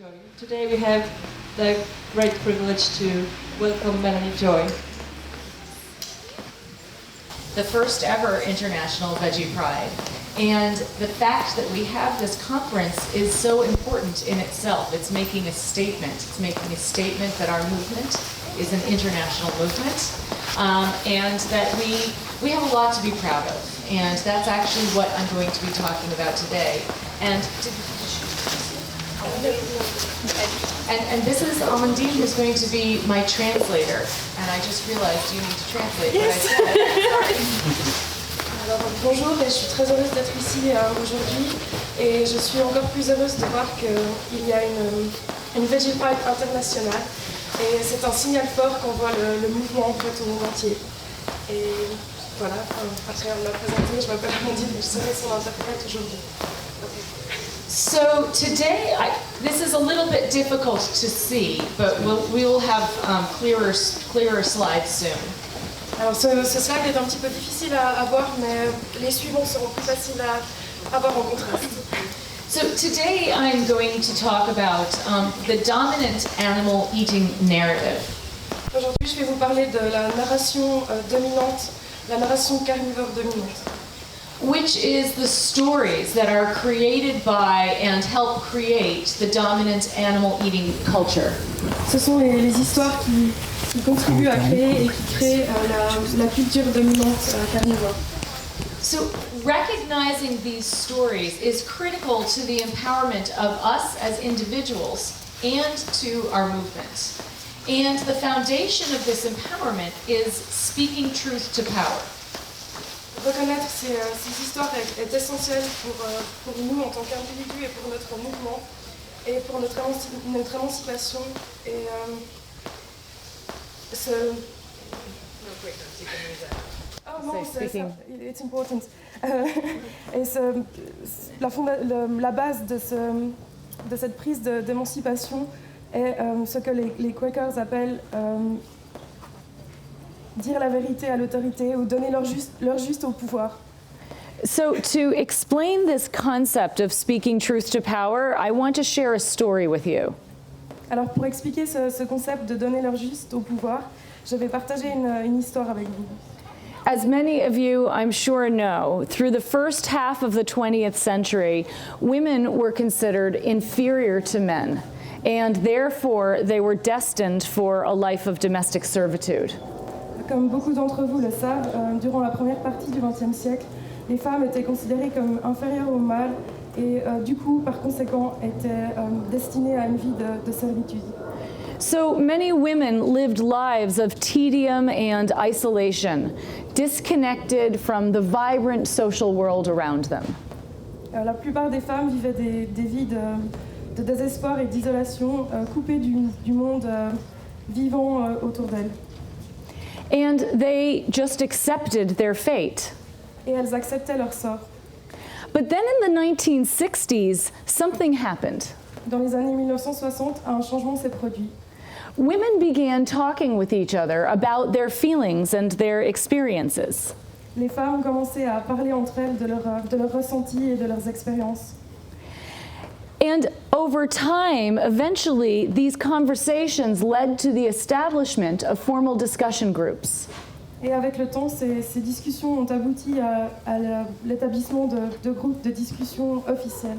Joy. Today we have the great privilege to welcome Melanie Joy. The first ever International Veggie Pride. And the fact that we have this conference is so important in itself. It's making a statement. It's making a statement that our movement is an international movement, and that we have a lot to be proud of. And that's actually what I'm going to be talking about today. And this is Amandine, who's going to be my translator. And I just realized you need to translate what I said. Alors, bonjour, et je suis très heureuse d'être ici aujourd'hui et je suis encore plus heureuse de voir qu'il y a une Veggie Pride internationale et c'est un signal fort qu'on voit le mouvement en fait au monde entier. Et voilà, après on m'a présenté, je m'appelle Amandine et je serai son interprète aujourd'hui. So today, this is a little bit difficult to see, but we'll have clearer slides soon. Alors ce slide est un petit peu difficile à voir, mais les suivants seront plus faciles à voir en contraste. So today I'm going to talk about the dominant animal eating narrative. Aujourd'hui, je vais vous parler de la narration dominante, la narration carnivore dominante. Which is the stories that are created by and help create the dominant animal eating culture. Ce sont les histoires qui contribuent à créer et qui créent la culture dominante carnivore. So recognizing these stories is critical to the empowerment of us as individuals and to our movement. And the foundation of this empowerment is speaking truth to power. Reconnaître ces histoires est essentiel pour nous en tant qu'individus et pour notre mouvement et pour notre émancipation et it's important. La base de cette prise d'émancipation est ce que les Quakers appellent dire la vérité à l'autorité ou donner leur juste au pouvoir. So to explain this concept of speaking truth to power, I want to share a story with you. Alors pour expliquer ce concept de donner leur juste au pouvoir, je vais partager une histoire avec vous. As many of you, I'm sure, know, through the first half of the 20th century, women were considered inferior to men, and therefore they were destined for a life of domestic servitude. Comme beaucoup d'entre vous le savent, durant la première partie du XXe siècle, les femmes étaient considérées comme inférieures aux mâles et du coup, par conséquent, étaient destinées à une vie de servitude. So many women lived lives of tedium and isolation, disconnected from the vibrant social world around them. La plupart des femmes vivaient des vies de désespoir et d'isolation, coupées du monde vivant autour d'elles. And they just accepted their fate. Et elles acceptaient leur sort. But then in the 1960s, something happened. Dans les années 1960, un changement s'est produit. Women began talking with each other about their feelings and their experiences. Les femmes commençaient à parler entre elles de leurs ressentis et de leurs expériences. And over time, eventually, these conversations led to the establishment of formal discussion groups. Et avec le temps, ces discussions ont abouti à l'établissement de groupes de discussion officiels.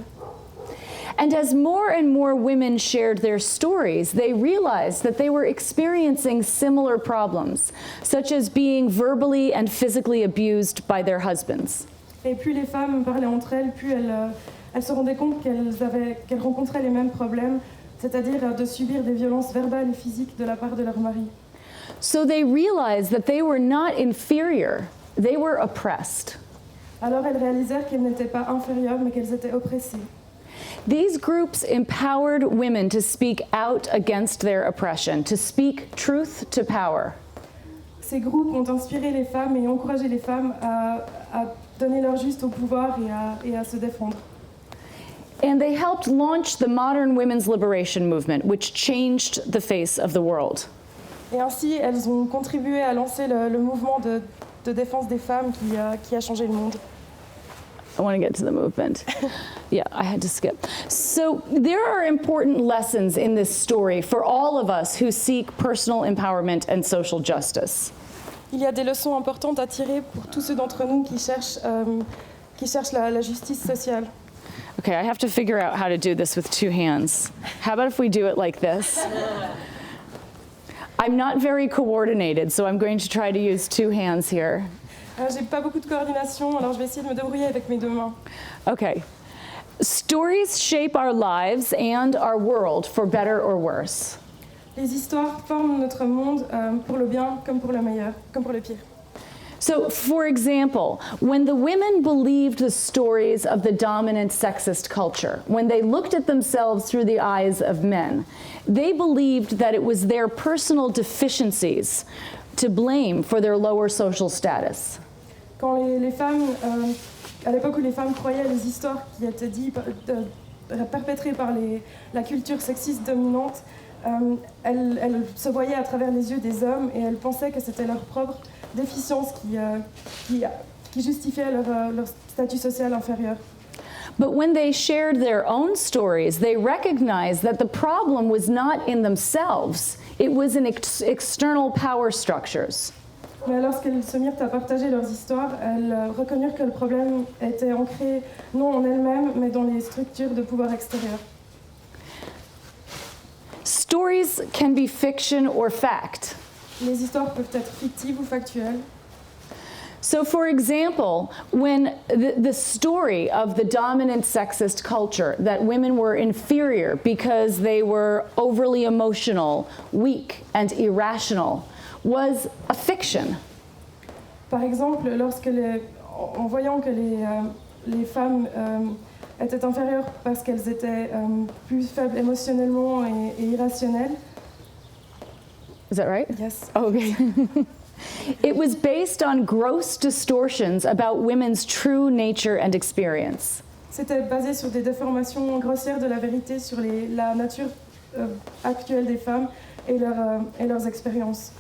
And as more and more women shared their stories, they realized that they were experiencing similar problems, such as being verbally and physically abused by their husbands. Et plus les femmes parlaient entre elles, plus elles se rendaient compte qu'elles rencontraient les mêmes problèmes, c'est-à-dire de subir des violences verbales et physiques de la part de leur mari. So they realized that they were not inferior, they were oppressed. Alors elles réalisèrent qu'elles n'étaient pas inférieures, mais qu'elles étaient oppressées. These groups empowered women to speak out against their oppression, to speak truth to power. Ces groupes ont inspiré les femmes et encouragé les femmes à donner leur juste au pouvoir et à se défendre. And they helped launch the modern women's liberation movement, which changed the face of the world. Et ainsi, elles ont contribué à lancer le mouvement de défense des femmes qui a changé le monde. I want to get to the movement. Yeah, I had to skip. So there are important lessons in this story for all of us who seek personal empowerment and social justice. Il y a des leçons importantes à tirer pour tous ceux d'entre nous qui cherchent la justice sociale. Okay, I have to figure out how to do this with two hands. How about if we do it like this? I'm not very coordinated, so I'm going to try to use two hands here. J'ai pas beaucoup de coordination, alors je vais essayer de me débrouiller avec mes deux mains. Okay. Stories shape our lives and our world for better or worse. Les histoires forment notre monde pour le bien comme pour le meilleur, comme pour le pire. So, for example, when the women believed the stories of the dominant sexist culture, when they looked at themselves through the eyes of men, they believed that it was their personal deficiencies to blame for their lower social status. Quand les femmes, à l'époque où les femmes croyaient les histoires qui étaient dites, perpétrées par la culture sexiste dominante, elles se voyaient à travers les yeux des hommes et elles pensaient que c'était leur propre déficience qui justifiait leur statut social inférieur. But when they shared their own stories, they recognized that the problem was not in themselves, it was in external power structures. Mais lorsqu'elles se mirent à partager leurs histoires, elles reconnurent que le problème était ancré non en elles-mêmes, mais dans les structures de pouvoir extérieur. Stories can be fiction or fact. Les histoires peuvent être fictives ou factuelles. So, for example, when the story of the dominant sexist culture, that women were inferior because they were overly emotional, weak, and irrational, was a fiction. Par exemple, en voyant que les femmes étaient inférieures parce qu'elles étaient plus faibles émotionnellement et irrationnelles. Is that right? Yes. Oh, okay. It was based on gross distortions about women's true nature and experience. C'était basé sur des déformations grossières de la vérité sur la nature actuelle des femmes et leurs expériences.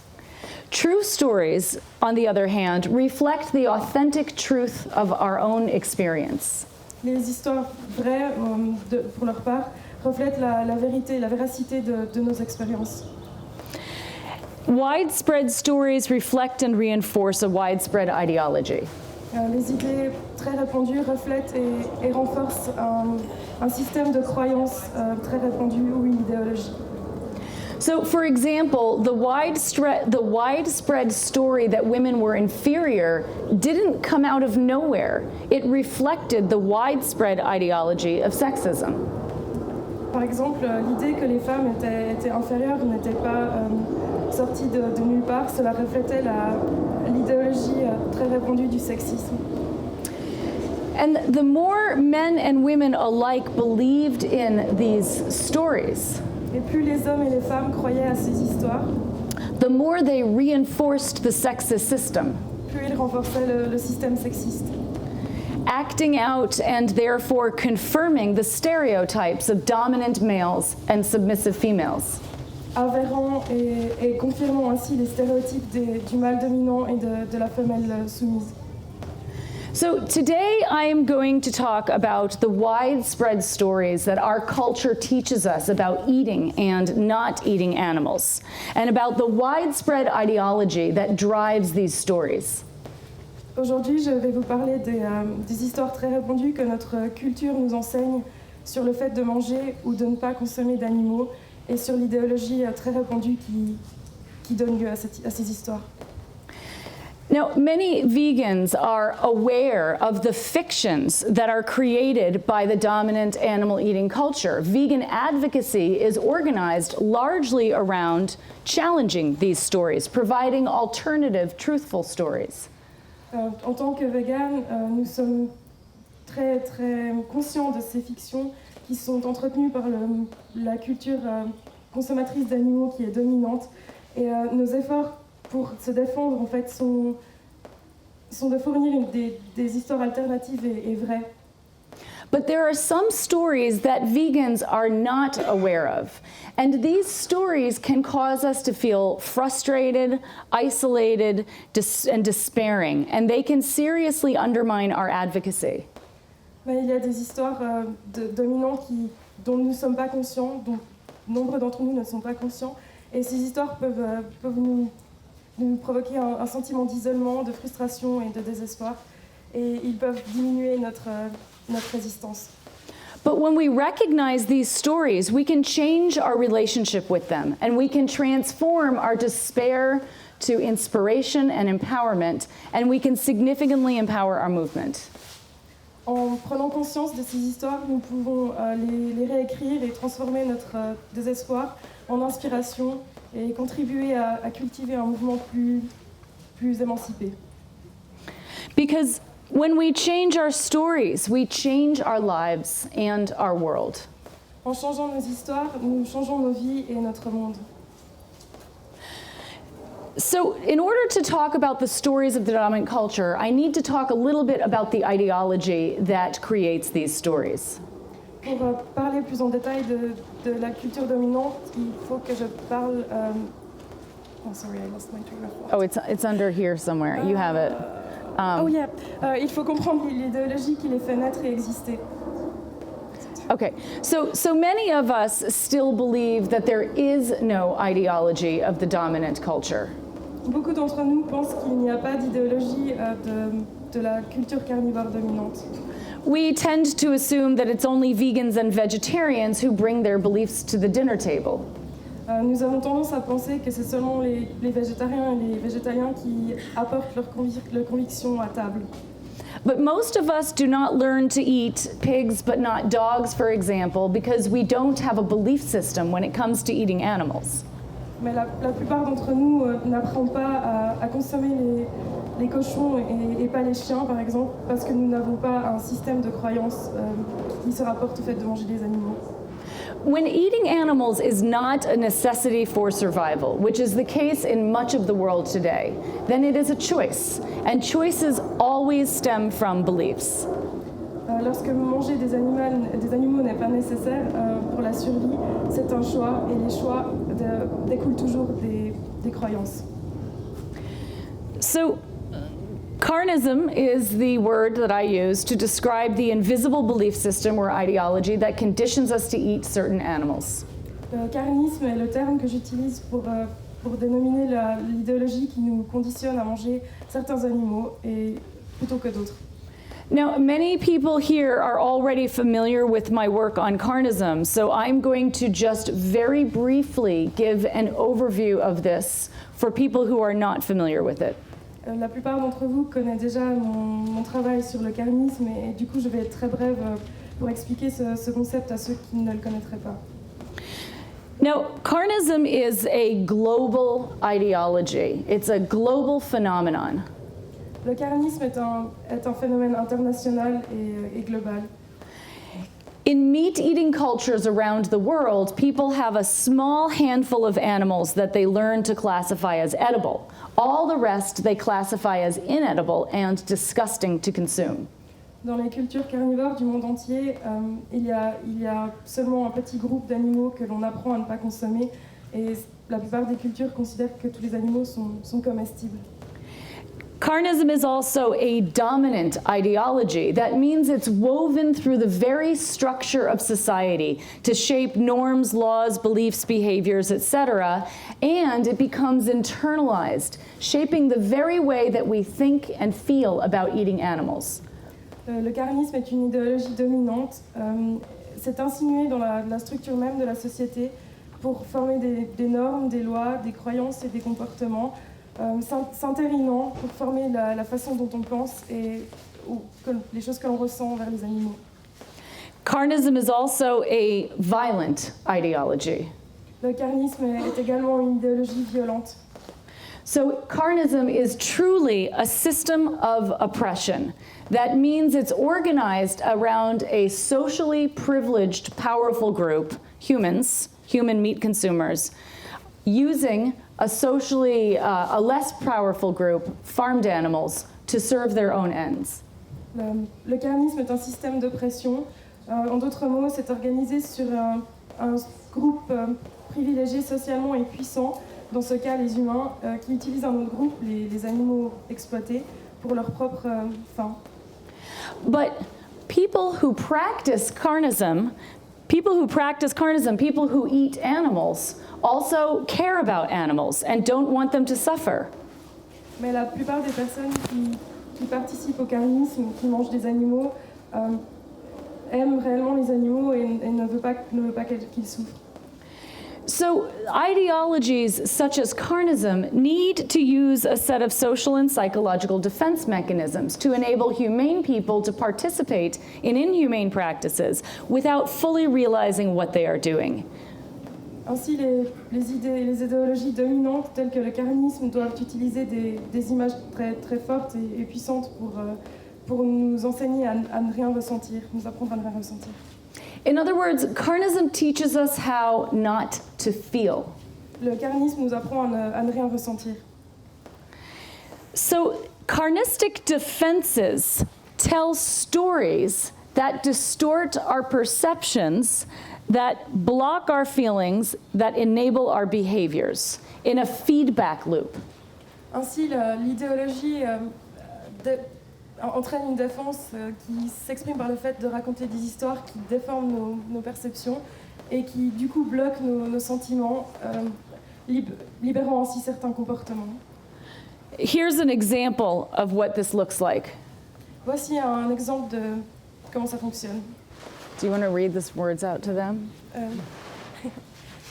True stories, on the other hand, reflect the authentic truth of our own experience. Les histoires vraies, pour leur part, reflètent la vérité, la véracité de nos expériences. Widespread stories reflect and reinforce a widespread ideology. Les idées très répandues reflètent et renforcent un système de croyances très répandu ou une idéologie. So, for example, the widespread story that women were inferior didn't come out of nowhere. It reflected the widespread ideology of sexism. Par exemple, l'idée que les femmes étaient inférieures n'était pas sortie de nulle part. Cela reflétait l'idéologie très répandue du sexisme. And the more men and women alike believed in these stories, Et plus les hommes et les femmes croyaient à ces histoires, the more they reinforced the sexist system, plus ils renforçaient le système sexiste, acting out and therefore confirming the stereotypes of dominant males and submissive females. avérant et confirmant ainsi les stéréotypes du mâle dominant et de la femelle soumise. So today I am going to talk about the widespread stories that our culture teaches us about eating and not eating animals, and about the widespread ideology that drives these stories. Aujourd'hui, je vais vous parler des histoires très répandues que notre culture nous enseigne sur le fait de manger ou de ne pas consommer d'animaux et sur l'idéologie très répandue qui donne lieu à ces histoires. Now, many vegans are aware of the fictions that are created by the dominant animal-eating culture. Vegan advocacy is organized largely around challenging these stories, providing alternative, truthful stories. En tant que vegan, nous sommes très, très conscients de ces fictions qui sont entretenues par la culture consommatrice d'animaux qui est dominante. Et nos efforts pour se défendre, en fait, sont de fournir des histoires alternatives et vraies. But there are some stories that vegans are not aware of. And these stories can cause us to feel frustrated, isolated, and despairing. And they can seriously undermine our advocacy. Mais il y a des histoires dominants dont nous ne sommes pas conscients, dont nombre d'entre nous ne sont pas conscients. Et ces histoires peuvent nous provoquer un sentiment d'isolement, de frustration et de désespoir. Et ils peuvent diminuer notre résistance. But when we recognize these stories, we can change our relationship with them, and we can transform our despair to inspiration and empowerment, and we can significantly empower our movement. En prenant conscience de ces histoires, nous pouvons les réécrire et transformer notre désespoir en inspiration et contribuer à cultiver un mouvement plus émancipé. Because when we change our stories, we change our lives and our world. En changeant nos histoires, nous changeons nos vies et notre monde. So, in order to talk about the stories of the dominant culture, I need to talk a little bit about the ideology that creates these stories. Pour parler plus en détail de la culture dominante, il faut que je parle. Oh, sorry, I lost my train of thought. Oh, it's under here somewhere. You have it. Il faut comprendre l'idéologie qui les fait naître et exister. Okay, so many of us still believe that there is no ideology of the dominant culture. Beaucoup d'entre nous pensent qu'il n'y a pas d'idéologie de la culture carnivore dominante. We tend to assume that it's only vegans and vegetarians who bring their beliefs to the dinner table. Nous avons tendance à penser que c'est seulement les végétariens et les végétaliens qui apportent leurs convictions à table. But most of us do not learn to eat pigs but not dogs, for example, because we don't have a belief system when it comes to eating animals. Mais la plupart d'entre nous n'apprend pas à consommer les cochons et pas les chiens, par exemple, parce que nous n'avons pas un système de croyance qui se rapporte au fait de manger des animaux. When eating animals is not a necessity for survival, which is the case in much of the world today, then it is a choice, and choices always stem from beliefs. Lorsque manger des animaux n'est pas nécessaire pour la survie, c'est un choix, et les choix découlent toujours des croyances. So, carnism is the word that I use to describe the invisible belief system or ideology that conditions us to eat certain animals. Carnisme est le terme que j'utilise pour dénominer l'idéologie qui nous conditionne à manger certains animaux plutôt que d'autres. Now, many people here are already familiar with my work on carnism, so I'm going to just very briefly give an overview of this for people who are not familiar with it. La plupart d'entre vous connaissent déjà mon travail sur le carnisme et du coup je vais être très brève pour expliquer ce concept à ceux qui ne le connaîtraient pas. Now, carnism is a global ideology. It's a global phenomenon. Le carnisme est un phénomène international et global. In meat-eating cultures around the world, people have a small handful of animals that they learn to classify as edible. All the rest they classify as inedible and disgusting to consume. Dans les cultures carnivores du monde entier, il y a seulement un petit groupe d'animaux que l'on apprend à ne pas consommer et la plupart des cultures considèrent que tous les animaux sont comestibles. Carnism is also a dominant ideology. That means it's woven through the very structure of society to shape norms, laws, beliefs, behaviors, etc., and it becomes internalized, shaping the very way that we think and feel about eating animals. Le carnisme est une idéologie dominante. C'est insinué dans la structure même de la société pour former des normes, des lois, des croyances et des comportements. S'intérinant pour former la façon dont on pense et les choses que l'on ressent envers les animaux. Carnism is also a violent ideology. Le carnisme est également une idéologie violente. So carnism is truly a system of oppression. That means it's organized around a socially privileged, powerful group, humans, human meat consumers, using a less powerful group, farmed animals, to serve their own ends. Le carnisme est un système d'oppression. En d'autres mots, c'est organisé sur un groupe privilégié socialement et puissant, dans ce cas les humains, qui utilisent un autre groupe, les animaux exploités, pour leur propre fin. But people who practice carnism, people who eat animals, also care about animals and don't want them to suffer. Mais la plupart des personnes qui participent au carnisme, qui mangent des animaux, aiment réellement les animaux et ne veulent pas qu'ils souffrent. So ideologies such as carnism need to use a set of social and psychological defense mechanisms to enable humane people to participate in inhumane practices without fully realizing what they are doing. Ainsi, les idéologies dominantes telles que le carnisme doivent utiliser des images très fortes et puissantes pour nous enseigner à ne rien ressentir, nous apprendre à ne rien ressentir. In other words, carnism teaches us how not to feel. Le carnisme nous apprend à ne rien ressentir. So carnistic defenses tell stories that distort our perceptions, that block our feelings, that enable our behaviors in a feedback loop. Ainsi, l'idéologie entraîne une défense qui s'exprime par le fait de raconter des histoires qui déforment nos perceptions et qui, du coup, bloquent nos sentiments, libérant ainsi certains comportements. Here's an example of what this looks like. Voici un exemple de comment ça fonctionne. Do you want to read these words out to them?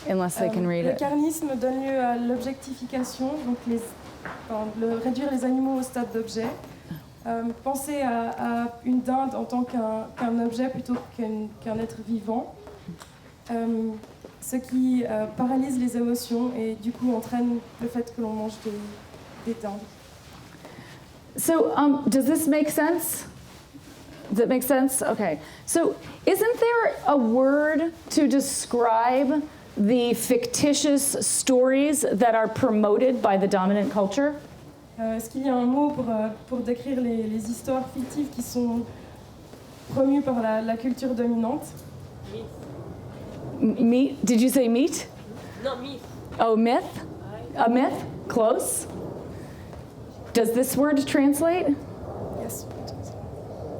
Unless they can read Le it. carnisme donne lieu à l'objectification, donc réduire les animaux au stade d'objet. Penser à une dinde en tant qu'un objet plutôt qu'un être vivant, ce qui paralyse les émotions et du coup entraîne le fait que l'on mange des dindes. So, does this make sense? Does it make sense? Okay. So, isn't there a word to describe the fictitious stories that are promoted by the dominant culture? Est-ce qu'il y a un mot pour décrire les histoires fictives qui sont promues par la culture dominante? Meat? Did you say meat? No, myth. Oh, myth? A myth? Close. Does this word translate? Yes.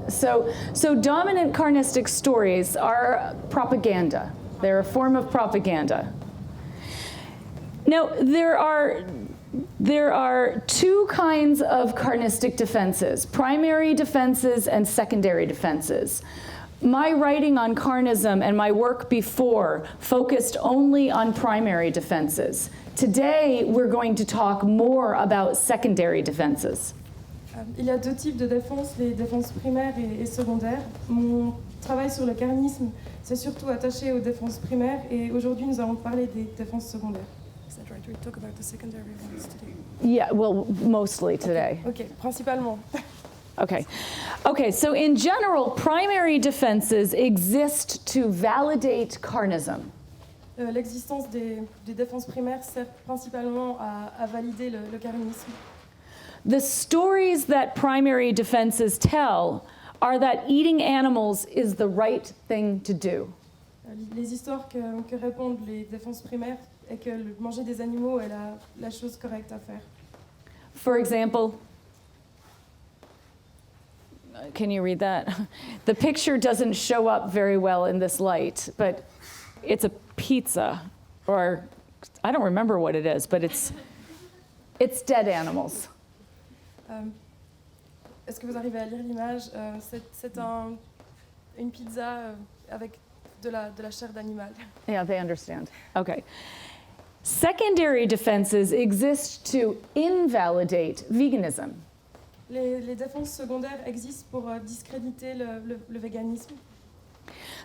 So dominant carnistic stories are propaganda. They're a form of propaganda. Now, there are two kinds of carnistic defenses, primary defenses and secondary defenses. My writing on carnism and my work before focused only on primary defenses. Today, we're going to talk more about secondary defenses. Il y a deux types de défenses, les défenses primaires et secondaires. Mon travail sur le carnisme s'est surtout attaché aux défenses primaires et aujourd'hui, nous allons parler des défenses secondaires. Is that right? We talk about the secondary ones today. Yeah, well, mostly today. Okay, principalement. Okay, so in general, primary defenses exist to validate carnism. L'existence des défenses primaires sert principalement à valider le carnisme. The stories that primary defenses tell are that eating animals is the right thing to do. Les histoires que répondent les défenses primaires est que manger des animaux est la chose correcte à faire. For example, can you read that? The picture doesn't show up very well in this light, but it's a pizza, or I don't remember what it is, but it's dead animals. Est-ce que vous arrivez à lire l'image? C'est une pizza avec de la chair d'animal. Yeah, they understand. Okay. Secondary defenses exist to invalidate veganism. Les défenses secondaires existent pour discréditer le véganisme.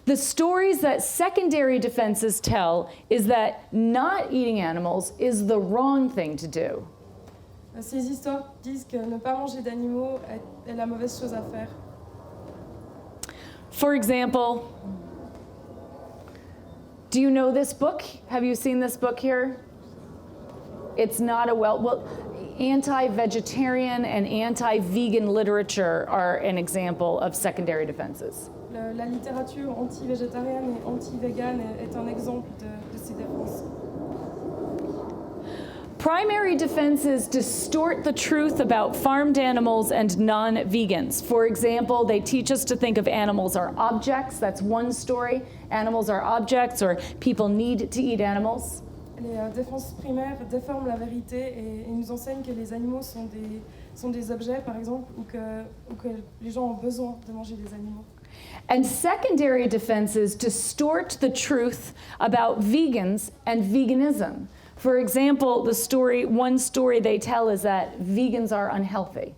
The stories that secondary defenses tell is that not eating animals is the wrong thing to do. Ces histoires disent que ne pas manger d'animaux est la mauvaise chose à faire. For example, do you know this book? Have you seen this book here? It's not well, anti-vegetarian and anti-vegan literature are an example of secondary defenses. La littérature anti-végétarienne et anti-végane est un exemple de ces défenses. Primary defenses distort the truth about farmed animals and non-vegans. For example, they teach us to think of animals are objects. That's one story. Animals are objects, or people need to eat animals. Les défenses primaires déforment la vérité et nous enseignent que les animaux sont des objets, par exemple, ou que les gens ont besoin de manger des animaux. And secondary defenses distort the truth about vegans and veganism. For example, one story they tell is that vegans are unhealthy.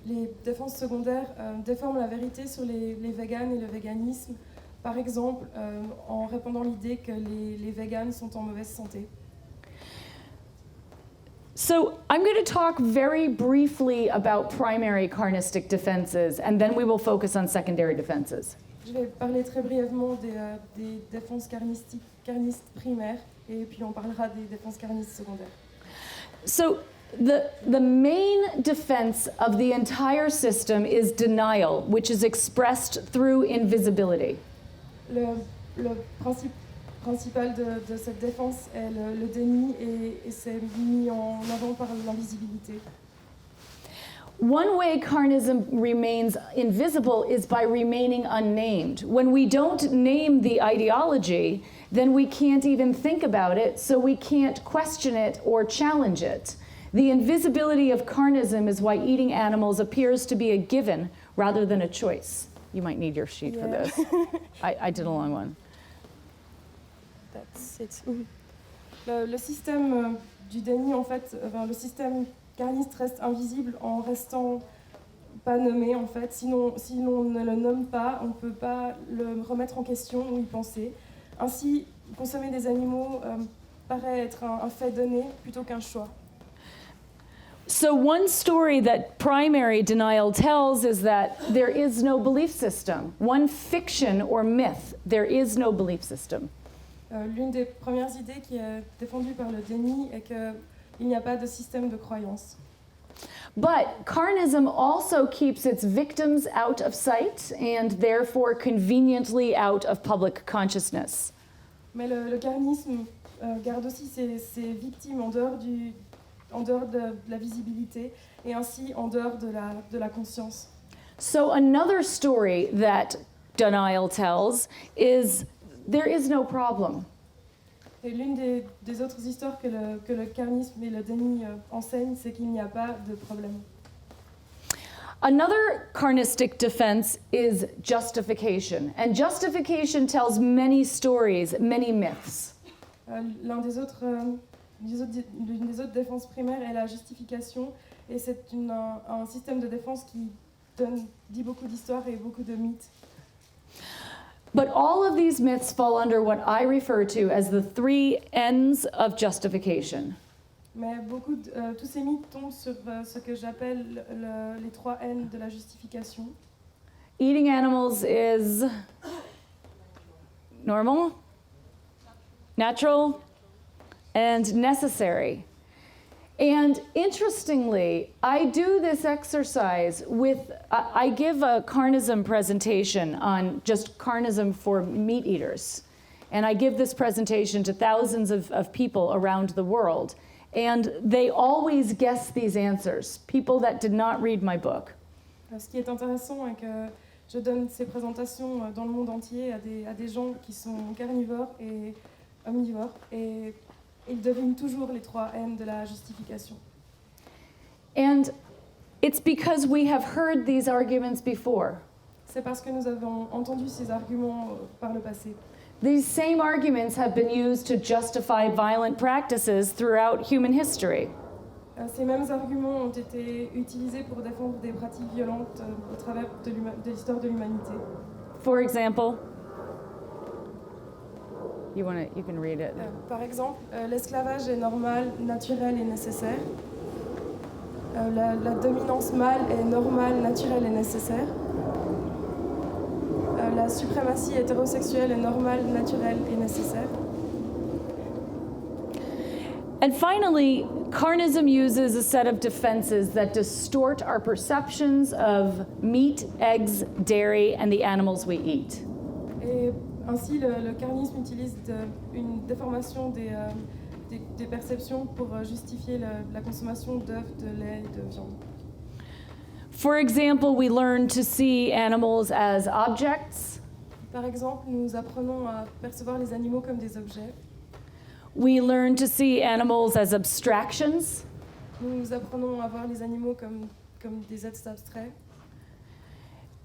Les défenses secondaires déforment la vérité sur les véganes et le véganisme, par exemple en répandant l'idée que les véganes sont en mauvaise santé. So I'm going to talk very briefly about primary carnistic defenses, and then we will focus on secondary defenses. Je vais parler très brièvement des défenses carnistes primaires, et puis on parlera des défenses carnistes secondaires. So the main defense of the entire system is denial, which is expressed through invisibility. Le principal de cette défense est le déni et c'est mis en avant par l'invisibilité. One way carnism remains invisible is by remaining unnamed. When we don't name the ideology, then we can't even think about it, so we can't question it or challenge it. The invisibility of carnism is why eating animals appears to be a given rather than a choice. You might need your sheet for this. I did a long one. That's it. Le système du déni, en fait, le système carniste reste invisible en restant pas nommé, en fait. Si l'on ne le nomme pas, on ne peut pas le remettre en question ou y penser. Ainsi, consommer des animaux paraît être un fait donné plutôt qu'un choix. So one story that primary denial tells is that there is no belief system. One fiction or myth, there is no belief system. L'une des premières idées qui est défendue par le déni est qu'il n'y a pas de système de croyance. But carnism also keeps its victims out of sight and therefore conveniently out of public consciousness. Mais le carnisme garde aussi ses victimes en dehors de la visibilité et ainsi en dehors de la conscience. So another story that denial tells is there is no problem. Et l'une des autres histoires que le carnisme et le déni enseignent, c'est qu'il n'y a pas de problème. Another carnistic defense is justification. And justification tells many stories, many myths. L'une des autres défenses primaires est la justification, et c'est un système de défense qui dit beaucoup d'histoires et beaucoup de mythes. But all of these myths fall under what I refer to as the 3 N's of justification. Mais tous ces mythes tombent sur ce que j'appelle les 3 N de la justification. Eating animals is normal, natural, and necessary. And interestingly, I do this exercise I give a carnism presentation on just carnism for meat eaters. And I give this presentation to thousands of people around the world. And they always guess these answers, people that did not read my book. Ce qui est intéressant est que je donne ces présentations dans le monde entier à des gens qui sont carnivores et omnivores. Et ils devinent toujours les 3 N de la justification. And it's because we have heard these arguments before. C'est parce que nous avons entendu ces arguments par le passé. These same arguments have been used to justify violent practices throughout human history. Ces mêmes arguments ont été utilisés pour défendre des pratiques violentes au travers de l'histoire de l'humanité. For example, you can read it. Par exemple, l'esclavage est normal, naturel et nécessaire. La dominance mâle est normale, naturelle et nécessaire. La suprématie hétérosexuelle est normale, naturelle et nécessaire. And finally, carnism uses a set of defenses that distort our perceptions of meat, eggs, dairy, and the animals we eat. Et ainsi, le carnisme utilise une déformation des perceptions pour justifier la consommation d'œufs, de lait et de viande. For example, we learn to see animals as objects. Par exemple, nous apprenons à percevoir les animaux comme des objets. We learn to see animals as abstractions. Nous apprenons à voir les animaux comme des êtres abstraits.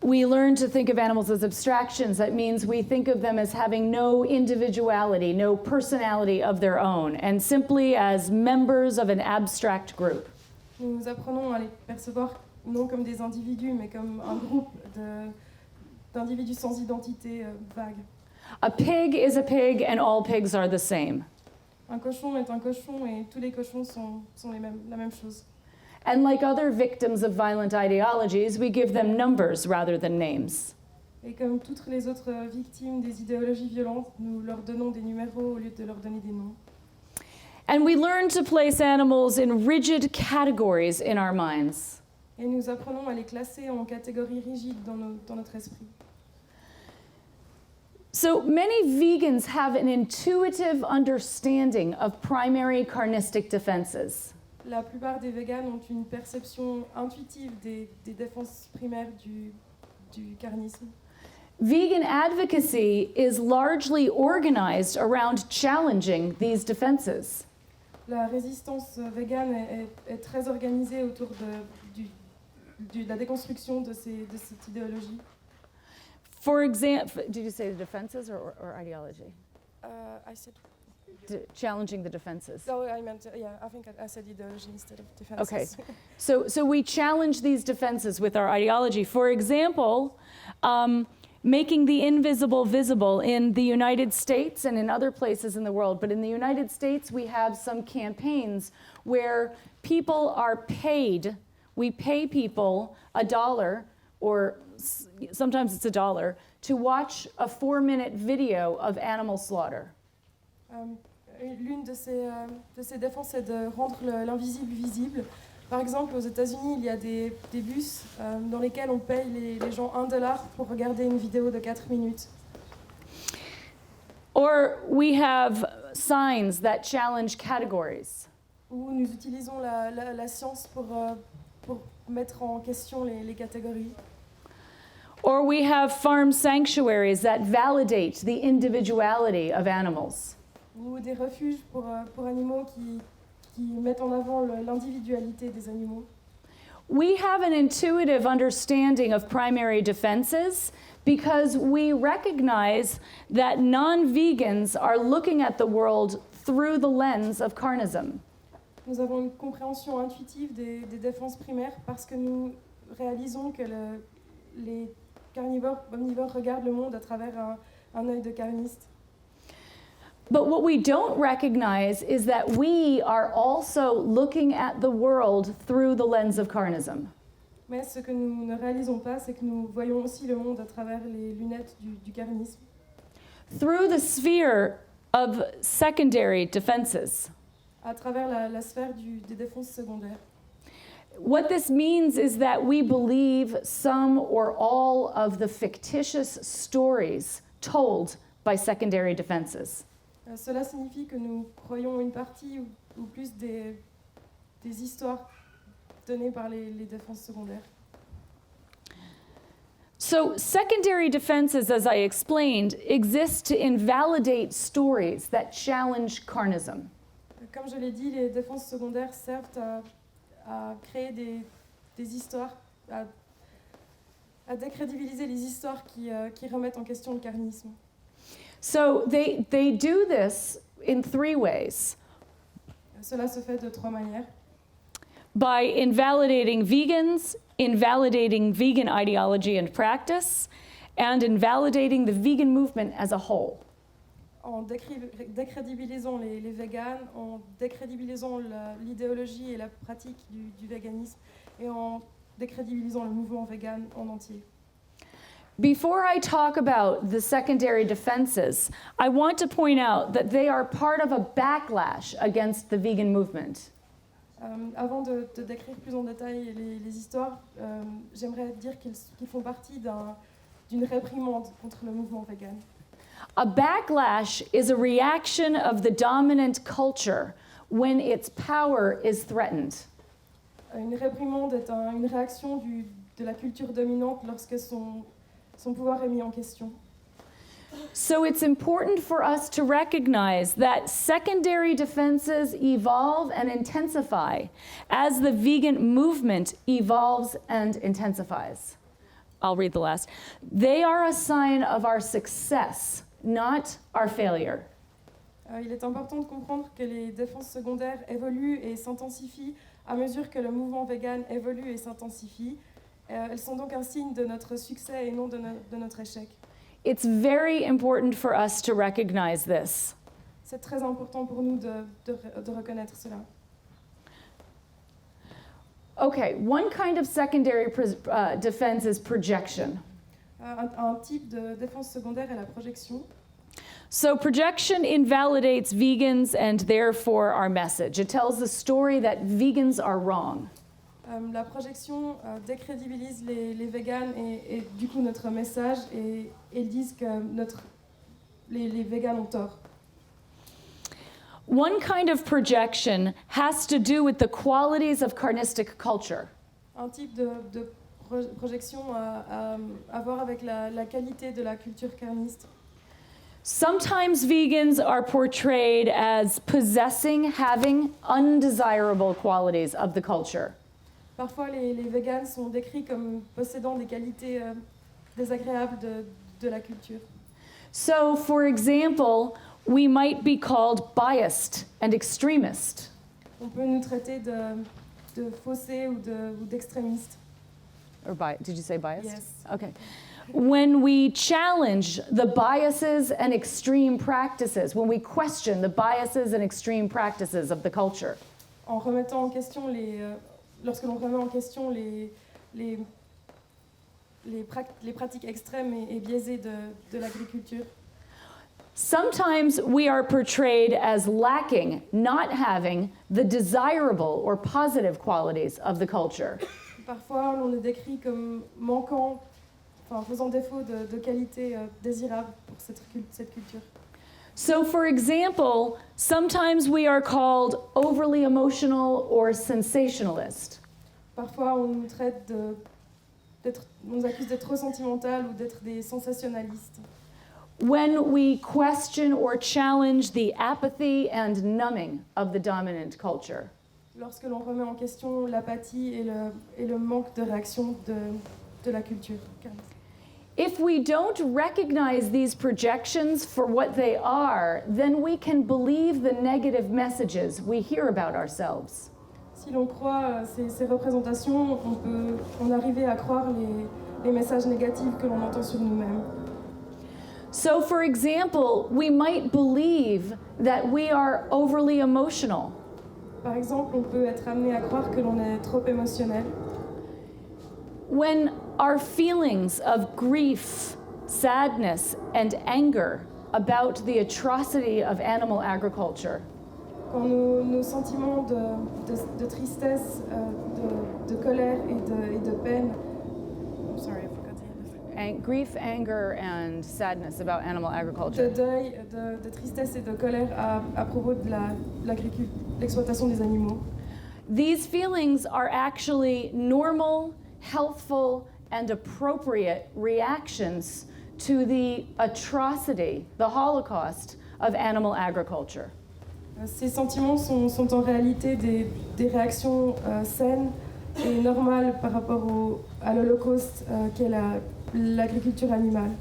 We learn to think of animals as abstractions. That means we think of them as having no individuality, no personality of their own, and simply as members of an abstract group. Nous apprenons à les percevoir non comme des individus, mais comme un groupe d'individus sans identité vague. A pig is a pig, and all pigs are the same. Un cochon est un cochon et tous les cochons sont la même chose. And like other victims of violent ideologies, we give them numbers rather than names. Et comme toutes les autres victimes des idéologies violentes, nous leur donnons des numéros au lieu de leur donner des noms. And we learn to place animals in rigid categories in our minds. Et nous apprenons à les classer en catégories rigides dans notre esprit. So many vegans have an intuitive understanding of primary carnistic defenses. La plupart des véganes ont une perception intuitive des défenses primaires du carnisme. Vegan advocacy is largely organized around challenging these defenses. La résistance végane est très organisée autour de la déconstruction de cette idéologie. For example, did you say the defenses or ideology? I said, Challenging the defenses. no, I meant, I think I said ideology instead of defenses. Okay, so we challenge these defenses with our ideology. For example, making the invisible visible in the United States and in other places in the world. But in the United States, we have some campaigns where people are paid. We pay people $1, or sometimes it's $1, to watch a 4-minute video of animal slaughter. L'une de ces défenses est de rendre l'invisible visible. Par exemple, aux États-Unis, il y a des bus dans lesquels on paye les gens $1 pour regarder une vidéo de 4 minutes. Or we have signs that challenge categories. Ou nous utilisons la science pour mettre en question les catégories. Or we have farm sanctuaries that validate the individuality of animals. Ou des refuges pour animaux qui mettent en avant l'individualité des animaux. We have an intuitive understanding of primary defenses because we recognize that non-vegans are looking at the world through the lens of carnism. Nous avons une compréhension intuitive des défenses primaires parce que nous réalisons que les carnivores, omnivores regardent le monde à travers un œil de carniste. But what we don't recognize is that we are also looking at the world through the lens of carnism. Mais ce que nous ne réalisons pas, c'est que nous voyons aussi le monde à travers les lunettes du carnisme. Through the sphere of secondary defenses. À travers la sphère des défenses secondaires. What this means is that we believe some or all of the fictitious stories told by secondary defenses. Cela signifie que nous croyons une partie ou plus des histoires données par les défenses secondaires. So secondary defenses, as I explained, exist to invalidate stories that challenge carnism. Comme je l'ai dit, les défenses secondaires servent à créer des histoires, à décrédibiliser les histoires qui remettent en question le carnisme. So they do this in 3 ways. Cela se fait de 3 manières. By invalidating vegans, invalidating vegan ideology and practice, and invalidating the vegan movement as a whole. En décrédibilisant les véganes, en décrédibilisant l'idéologie et la pratique du véganisme, et en décrédibilisant le mouvement vegan en entier. Before I talk about the secondary defenses, I want to point out that they are part of a backlash against the vegan movement. Avant de décrire plus en détail les histoires, j'aimerais dire qu'ils font partie d'une réprimande contre le mouvement vegan. A backlash is a reaction of the dominant culture when its power is threatened. Une réprimande est une réaction de la culture dominante lorsque son pouvoir est mis en question. So it's important for us to recognize that secondary defenses evolve and intensify as the vegan movement evolves and intensifies. I'll read the last. They are a sign of our success, not our failure. Il est important de comprendre que les défenses secondaires évoluent et s'intensifient à mesure que le mouvement vegan évolue et s'intensifie. Elles sont donc un signe de notre succès et non de notre échec. It's very important for us to recognize this. C'est très important pour nous de reconnaître cela. Okay, one kind of secondary defense is projection. Un type de défense secondaire est la projection. So projection invalidates vegans and therefore our message. It tells the story that vegans are wrong. La projection décrédibilise les véganes et du coup notre message et ils disent que les véganes ont tort. One kind of projection has to do with the qualities of carnistic culture. Un type de projection a à voir avec la qualité de la culture carniste. Sometimes vegans are portrayed as possessing, having undesirable qualities of the culture. Parfois, les véganes sont décrits comme possédant des qualités désagréables de la culture. So, for example, we might be called biased and extremist. On peut nous traiter de faussés ou d'extrémistes. Did you say biased? Yes. Okay. When we challenge the biases and extreme practices, when we question the biases and extreme practices of the culture. En remettant en question lorsque l'on remet en question les pratiques extrêmes et biaisées de l'agriculture. Sometimes we are portrayed as lacking, not having the desirable or positive qualities of the culture. Parfois, on est décrit comme manquant, faisant défaut de qualités désirables pour cette culture. So, for example, sometimes we are called overly emotional or sensationalist. Parfois, on nous traite on nous accuse d'être trop sentimental ou d'être des sensationnalistes. When we question or challenge the apathy and numbing of the dominant culture. Lorsque l'on remet en question l'apathie et le manque de réaction de la culture. If we don't recognize these projections for what they are, then we can believe the negative messages we hear about ourselves. Si l'on croit ces représentations, on peut en arriver à croire les messages négatifs que l'on entend sur nous-mêmes. So, for example, we might believe that we are overly emotional. Par exemple, on peut être amené à croire que l'on est trop émotionnel. When our feelings of grief, sadness, and anger about the atrocity of animal agriculture. Quand nos sentiments de tristesse, de colère et de peine. I'm sorry, I forgot the end. Grief, anger, and sadness about animal agriculture. De deuil, de tristesse et de colère à propos de l'exploitation des animaux. These feelings are actually normal, healthful, and appropriate reactions to the atrocity, the Holocaust of animal agriculture. Ces sentiments sont en réalité des réactions saines et normales par rapport à l'Holocauste qu'est l'agriculture animale.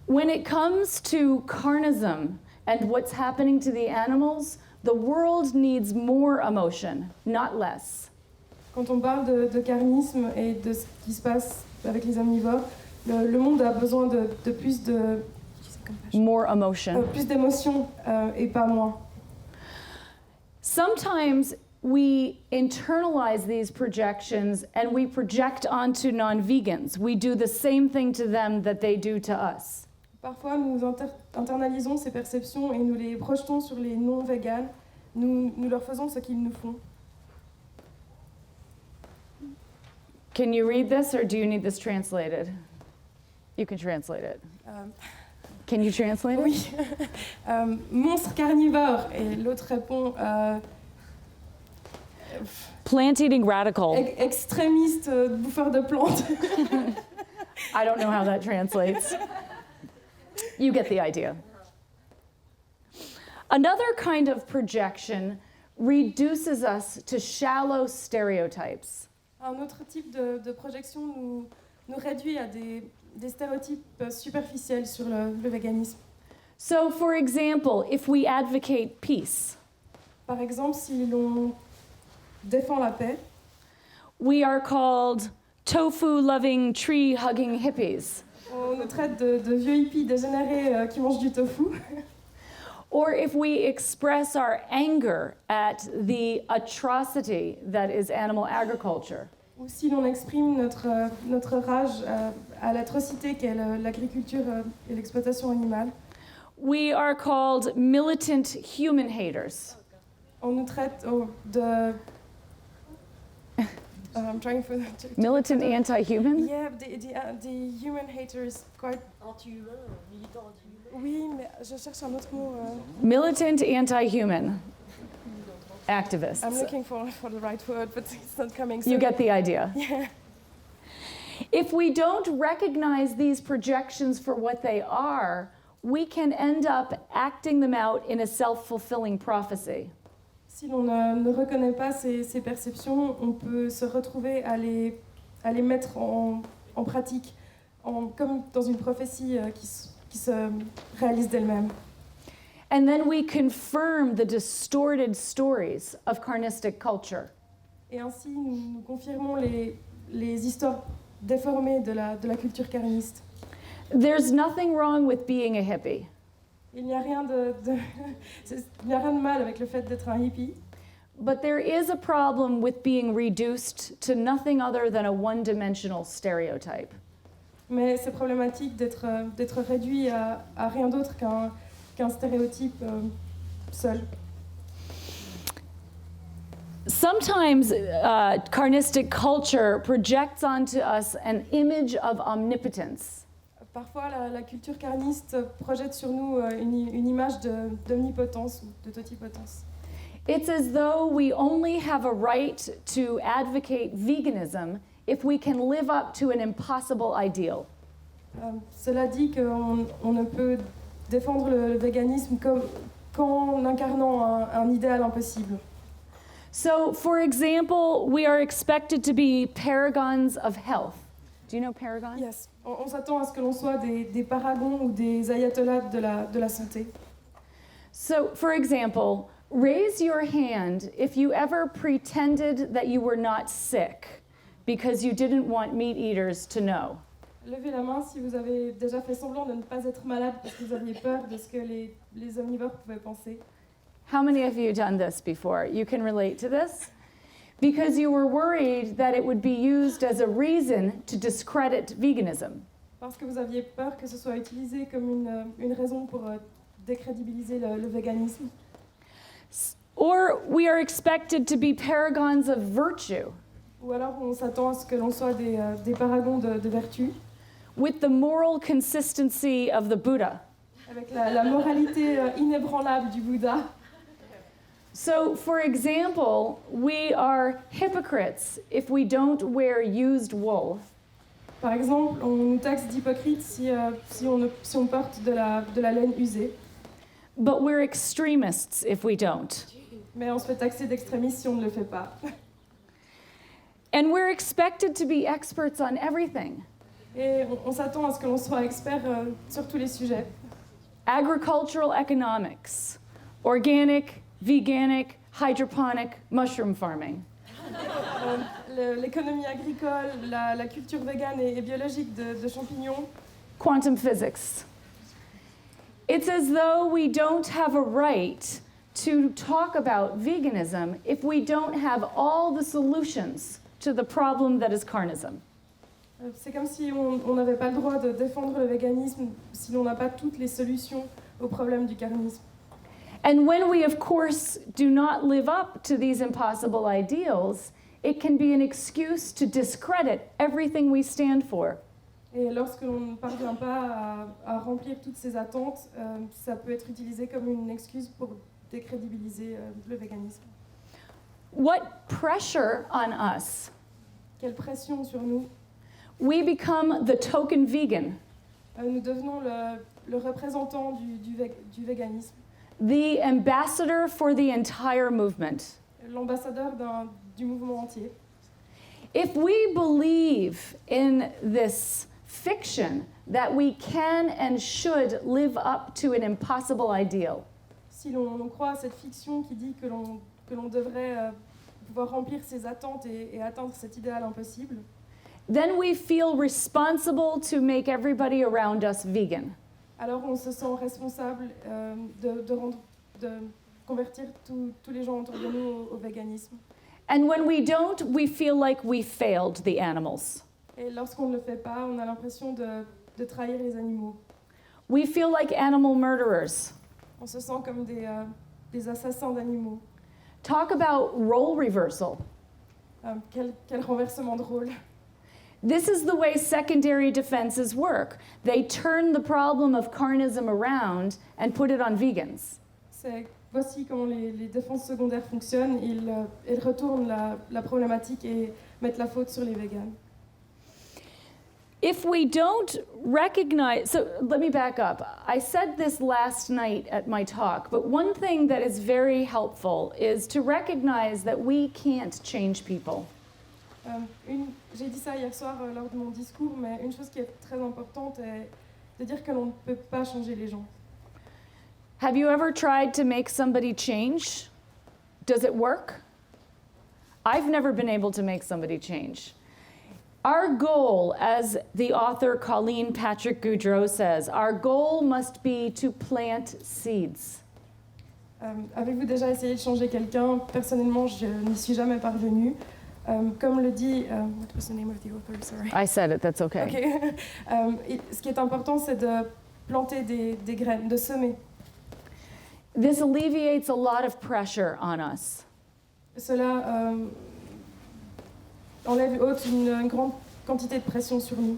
When it comes to carnism and what's happening to the animals, the world needs more emotion, not less. Quand on parle de carnisme et de ce qui se passe avec les omnivores, le monde a besoin de plus de... More emotion. Plus d'émotion et pas moins. Sometimes we internalize these projections and we project onto non-vegans. We do the same thing to them that they do to us. Parfois, nous internalisons ces perceptions et nous les projetons sur les non-véganes. Nous leur faisons ce qu'ils nous font. Can you read this or do you need this translated? You can translate it. Can you translate it? Oui. Monstre carnivore. Et l'autre répond Plant-eating radical. extrémiste, bouffeur de plantes. I don't know how that translates. You get the idea. Another kind of projection reduces us to shallow stereotypes. Un autre type de projection nous réduit à des stéréotypes superficiels sur le véganisme. So, for example, if we advocate peace, Par exemple, si l'on défend la paix, we are called tofu-loving, tree-hugging hippies. on nous traite de vieux hippies dégénérés qui mangent du tofu. Or if we express our anger at the atrocity that is animal agriculture. Ou si l'on exprime notre rage à l'atrocité qu'est l'agriculture et l'exploitation animale. We are called militant human haters. On nous traite de... I'm trying for... Militant anti-human? Yeah, the human haters, quite... Anti-humain, militant anti-humain. Oui, mais je cherche un autre mot. Militant anti-human activists. I'm looking for the right word, but it's not coming. So You get the idea. Yeah. If we don't recognize these projections for what they are, we can end up acting them out in a self-fulfilling prophecy. Si l'on ne reconnaît pas ces perceptions, on peut se retrouver à les mettre en pratique, comme dans une prophétie qui se réalise d'elle-même. And then we confirm the distorted stories of carnistic culture. Et ainsi, nous confirmons les histoires déformées de la culture carniste. There's nothing wrong with being a hippie. Il n'y a rien il n'y a rien de mal avec le fait d'être un hippie. But there is a problem with being reduced to nothing other than a one-dimensional stereotype. Mais c'est problématique d'être réduit à rien d'autre qu'un stéréotype seul. Sometimes carnistic culture projects onto us an image of omnipotence. Parfois, la culture carniste projette sur nous une image d'omnipotence ou de totipotence. It's as though we only have a right to advocate veganism if we can live up to an impossible ideal. Cela dit qu'on ne peut défendre le véganisme qu'en incarnant un idéal impossible. So, for example, we are expected to be paragons of health. Do you know paragon? Yes. On s'attend à ce que l'on soit des paragons ou des ayatollahs de la santé. So, for example, raise your hand if you ever pretended that you were not sick because you didn't want meat eaters to know. Levez la main si vous avez déjà fait semblant de ne pas être malade parce que vous aviez peur de ce que les omnivores pouvaient penser. How many of you done this before? You can relate to this? Because you were worried that it would be used as a reason to discredit veganism. Parce que vous aviez peur que ce soit utilisé comme une raison pour décrédibiliser le véganisme. Or we are expected to be paragons of virtue. Ou alors on s'attend à ce que l'on soit des paragons de vertu. With the moral consistency of the Buddha. Avec la moralité inébranlable du Bouddha. So, for example, we are hypocrites if we don't wear used wool. Par exemple, on nous taxe d'hypocrite si on porte de la laine usée. But we're extremists if we don't. Mais on se fait taxer d'extrémistes si on ne le fait pas. And we're expected to be experts on everything. Et on s'attend à ce que l'on soit expert sur tous les sujets. Agricultural economics, organic, veganic, hydroponic, mushroom farming. L'économie agricole, la culture végane et biologique de champignons. Quantum physics. It's as though we don't have a right to talk about veganism if we don't have all the solutions to the problem that is carnism. C'est comme si on n'avait pas le droit de défendre le véganisme si l'on n'a pas toutes les solutions au problème du carnisme. And when we, of course, do not live up to these impossible ideals, it can be an excuse to discredit everything we stand for. Et lorsque l'on ne parvient pas à remplir toutes ces attentes, ça peut être utilisé comme une excuse pour décrédibiliser le véganisme. What pressure on us? Quelle pression sur nous. We become the token vegan, Nous devenons le représentant du véganisme, the ambassador for the entire movement. l'ambassadeur du mouvement entier. If we believe in this fiction that we can and should live up to an impossible ideal, Si l'on croit à cette fiction qui dit que l'on devrait pouvoir remplir ses attentes et atteindre cet idéal impossible, then we feel responsible to make everybody around us vegan. alors on se sent responsable de convertir tous les gens autour de nous au véganisme. And when we don't, we feel like we failed the animals. Et lorsqu'on ne le fait pas, on a l'impression de trahir les animaux. We feel like animal murderers. On se sent comme des assassins d'animaux. Talk about role reversal. Quel renversement de rôle. This is the way secondary defenses work. They turn the problem of carnism around and put it on vegans. Voici comment les défenses secondaires fonctionnent. Ils retournent la problématique et mettent la faute sur les véganes. If we don't recognize, so let me back up. I said this last night at my talk, but one thing that is very helpful is to recognize that we can't change people. J'ai dit ça hier soir lors de mon discours, mais une chose qui est très importante est de dire que l'on ne peut pas changer les gens. Have you ever tried to make somebody change? Does it work? I've never been able to make somebody change. Our goal, as the author Colleen Patrick Goudreau says, our goal must be to plant seeds. Avez-vous déjà essayé de changer quelqu'un? Personnellement, je n'y suis jamais parvenue. Comme le dit, what was the name of the author? Sorry. I said it, that's okay. Okay. Ce qui est important, c'est de planter des graines, de semer. This alleviates a lot of pressure on us. Cela ôte une grande quantité de pression sur nous.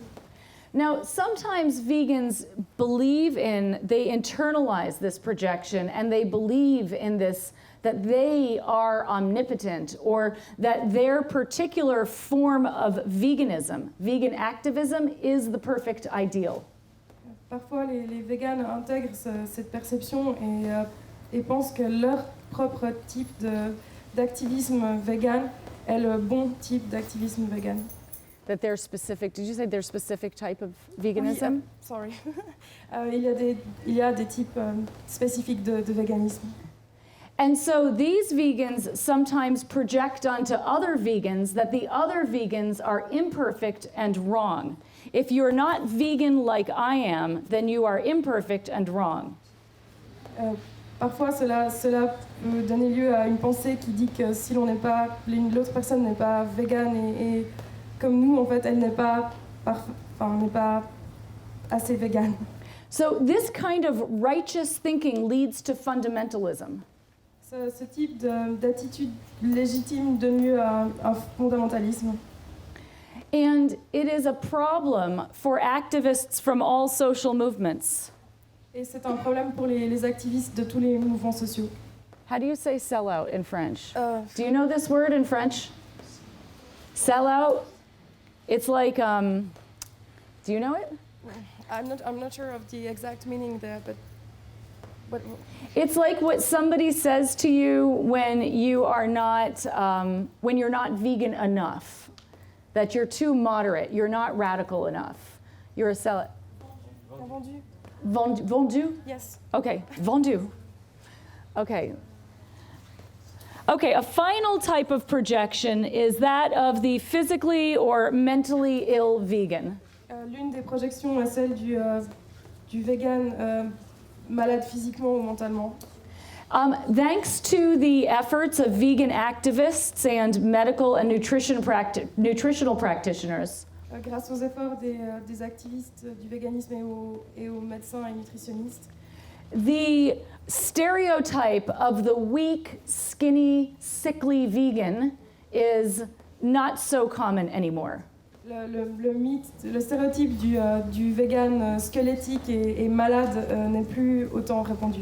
Now, sometimes vegans they internalize this projection and they believe in this, that they are omnipotent or that their particular form of veganism, vegan activism, is the perfect ideal. Parfois, les véganes intègrent cette perception et pensent que leur propre type d'activisme vegan est le bon type d'activisme vegan. That they're specific, did you say their specific type of veganism? Oui, sorry. Il y a des types spécifiques de véganisme. And so these vegans sometimes project onto other vegans that the other vegans are imperfect and wrong. If you're not vegan like I am, then you are imperfect and wrong. Parfois, cela peut donner lieu à une pensée qui dit que si l'autre personne n'est pas végane et comme nous, en fait, elle n'est pas assez végane. So this kind of righteous thinking leads to fundamentalism. Ce type d'attitude légitime donne lieu à un fondamentalisme. And it is a problem for activists from all social movements. Et c'est un problème pour les activistes de tous les mouvements sociaux. How do you say sell out in French? Do you know this word in French? Sell out? It's like, do you know it? I'm not sure of the exact meaning there, but It's like what somebody says to you when you are not, when you're not vegan enough, that you're too moderate, you're not radical enough. You're a sell. vendu? Vendu? Yes. Okay, vendu. Okay. Okay, a final type of projection is that of the physically or mentally ill vegan. L'une des projections est celle du vegan malade physiquement ou mentalement. Thanks to the efforts of vegan activists and medical and nutritional practitioners, Grâce aux efforts des activistes du véganisme et aux médecins et nutritionnistes, the stereotype of the weak, skinny, sickly vegan is not so common anymore. Le mythe, le stéréotype du vegan squelettique et malade n'est plus autant répandu.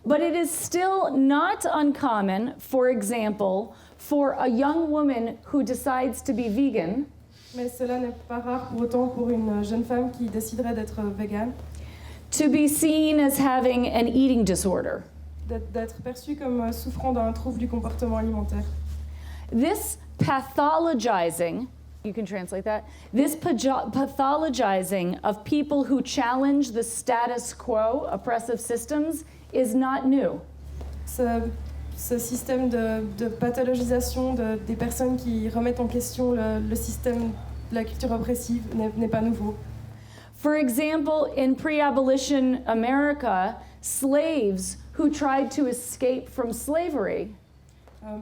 But it is still not uncommon, for example, for a young woman who decides to be vegan Mais cela n'est pas rare pour autant pour une jeune femme qui déciderait d'être végane, to be seen as having an eating disorder. d'être perçue comme souffrant d'un trouble du comportement alimentaire. This pathologizing, you can translate that, this pathologizing of people who challenge the status quo oppressive systems is not new. Ce système de pathologisation des personnes qui remettent en question le système de la culture oppressive n'est pas nouveau. For example, in pre-abolition America, slaves who tried to escape from slavery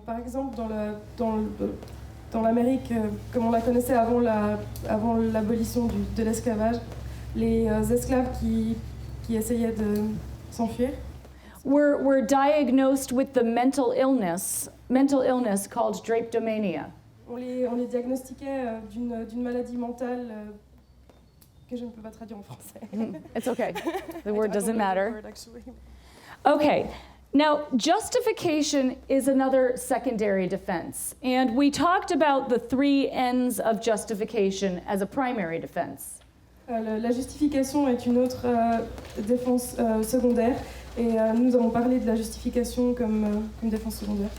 Par exemple, dans l'Amérique, comme on la connaissait avant l'abolition de l'esclavage, les esclaves qui essayaient de s'enfuir were diagnosed with the mental illness called drapetomania. on les diagnostiquait d'une maladie mentale que je ne peux pas traduire en français. It's okay. The word doesn't I don't know the matter. word, actually. Okay. Now, justification is another secondary defense. And we talked about the three ends of justification as a primary defense. La justification est une autre défense secondaire et nous avons parlé de la justification comme défense secondaire.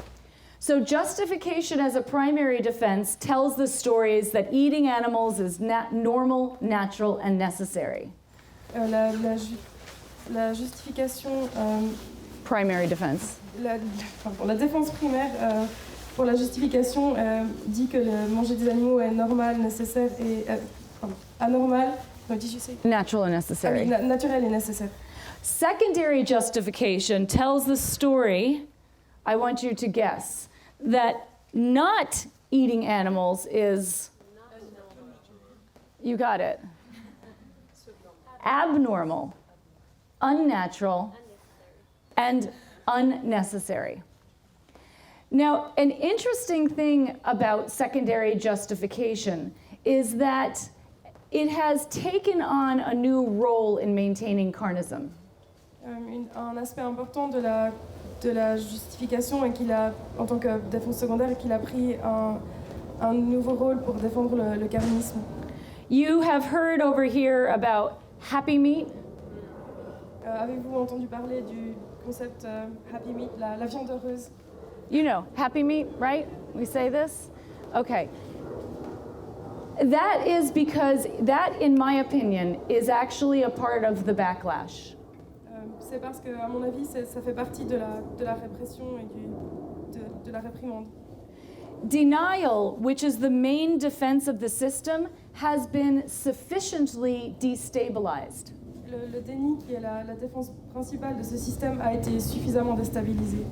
So justification as a primary defense tells the stories that eating animals is normal, natural, and necessary. La justification, Primary defense. la défense primaire pour la justification dit que manger des animaux est normal, nécessaire et anormal. No, did you say? Natural and necessary. Naturel et nécessaire. Secondary justification tells the story, I want you to guess, that not eating animals is, you got it, abnormal, unnatural, and unnecessary. Now, an interesting thing about secondary justification is that it has taken on a new role in maintaining carnism. Un aspect important de la justification est qu'il a, en tant que défense secondaire, qu'il a pris un nouveau rôle pour défendre le carnisme. You have heard over here about happy meat. Avez-vous entendu parler du concept happy meat, la viande heureuse? You know, happy meat, right? We say this? Okay. That is because that, in my opinion, is actually a part of the backlash. C'est parce que, à mon avis, ça fait partie de la répression et de la réprimande. Denial, which is the main defense of the system, has been sufficiently destabilized. Le déni, qui est la défense principale de ce système, a été suffisamment déstabilisé.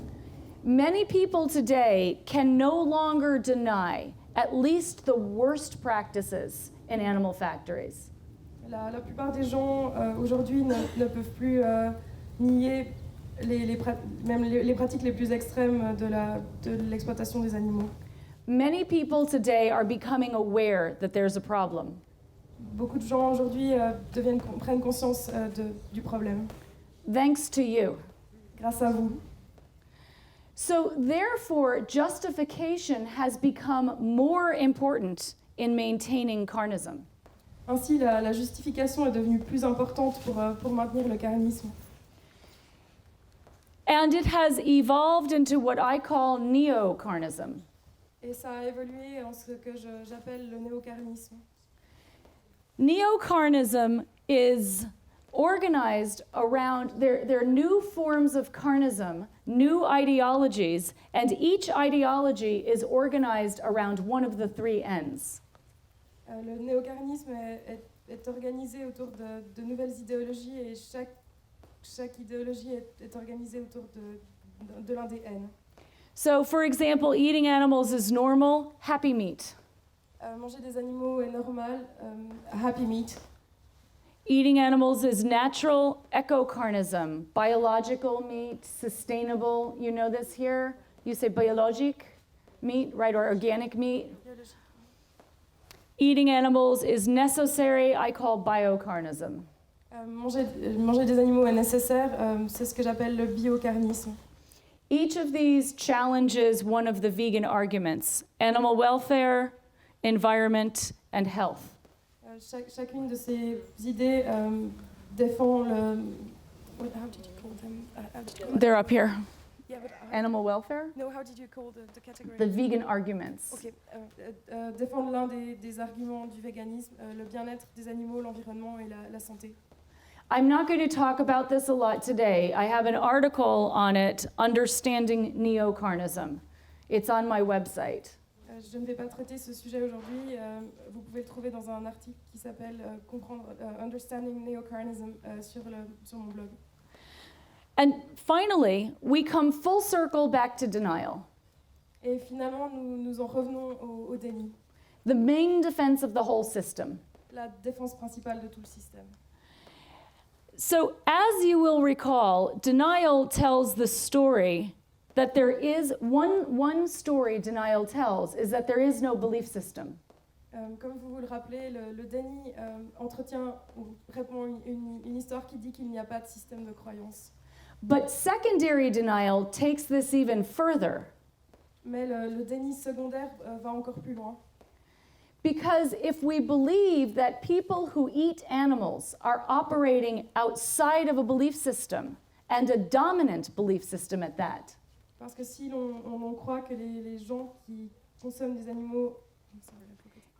Many people today can no longer deny at least the worst practices in animal factories. La plupart des gens aujourd'hui ne peuvent plus nier même les pratiques les plus extrêmes de l'exploitation des animaux. Many people today are becoming aware that there's a problem. Beaucoup de gens aujourd'hui prennent conscience du problème. Thanks to you. Grâce à vous. So therefore, justification has become more important in maintaining carnism. Ainsi, la justification est devenue plus importante pour maintenir le carnisme. And it has evolved into what I call neo-carnism. Et ça a évolué en ce que j'appelle le néocarnisme. Neo-carnism is organized around, there are new forms of carnism, new ideologies, and each ideology is organized around one of the three ends. Le néocarnisme est organisé autour de nouvelles idéologies et chaque idéologie est organisée autour de l'un des N. So, for example, eating animals is normal, happy meat. Manger des animaux est normal, happy meat. Eating animals is natural, eco-carnism, biological meat, sustainable. You know this here? You say biologic meat, right, or organic meat? eating animals is necessary, I call biocarnism. Manger des animaux est nécessaire, c'est ce que j'appelle le biocarnisme. Each of these challenges one of the vegan arguments: animal welfare, environment, and health. Chacune de ces idées défend le... How did you call them? How did you call They're up here. Yeah, but Animal welfare? no, how did you call the category? The vegan arguments. Ok, défendre l'un des arguments du véganisme, le bien-être des animaux, l'environnement et la santé. I'm not going to talk about this a lot today. I have an article on it, Understanding Neocarnism. It's on my website. Je ne vais pas traiter ce sujet aujourd'hui. Vous pouvez le trouver dans un article qui s'appelle Understanding Neocarnism sur mon blog. And finally, we come full circle back to denial. Et finalement, nous en revenons au déni, The main defense of the whole system. la défense principale de tout le système. So, as you will recall, denial tells the story that there is one story denial tells is that there is no belief system. Comme vous le rappelez, le déni répond une histoire qui dit qu'il n'y a pas de système de croyance. But secondary denial takes this even further. Mais le déni secondaire va encore plus loin. Because if we believe that people who eat animals are operating outside of a belief system, and a dominant belief system at that, Parce que si on croit que les gens qui consomment des animaux...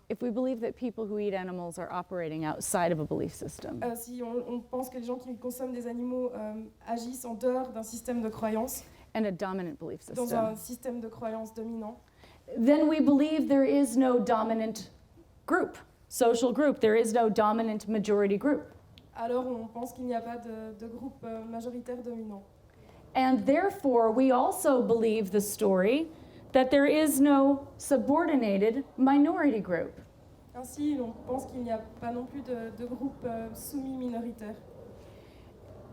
if we believe that people who eat animals are operating outside of a belief system, Si on pense que les gens qui consomment des animaux agissent en dehors d'un système de croyance, and a dominant belief dans un system, système de croyance dominant, then we believe there is no dominant group, social group. There is no dominant majority group. alors on pense qu'il n'y a pas de groupe majoritaire dominant. And therefore, we also believe the story that there is no subordinated minority group. Ainsi, on pense qu'il n'y a pas non plus de groupe soumis minoritaire.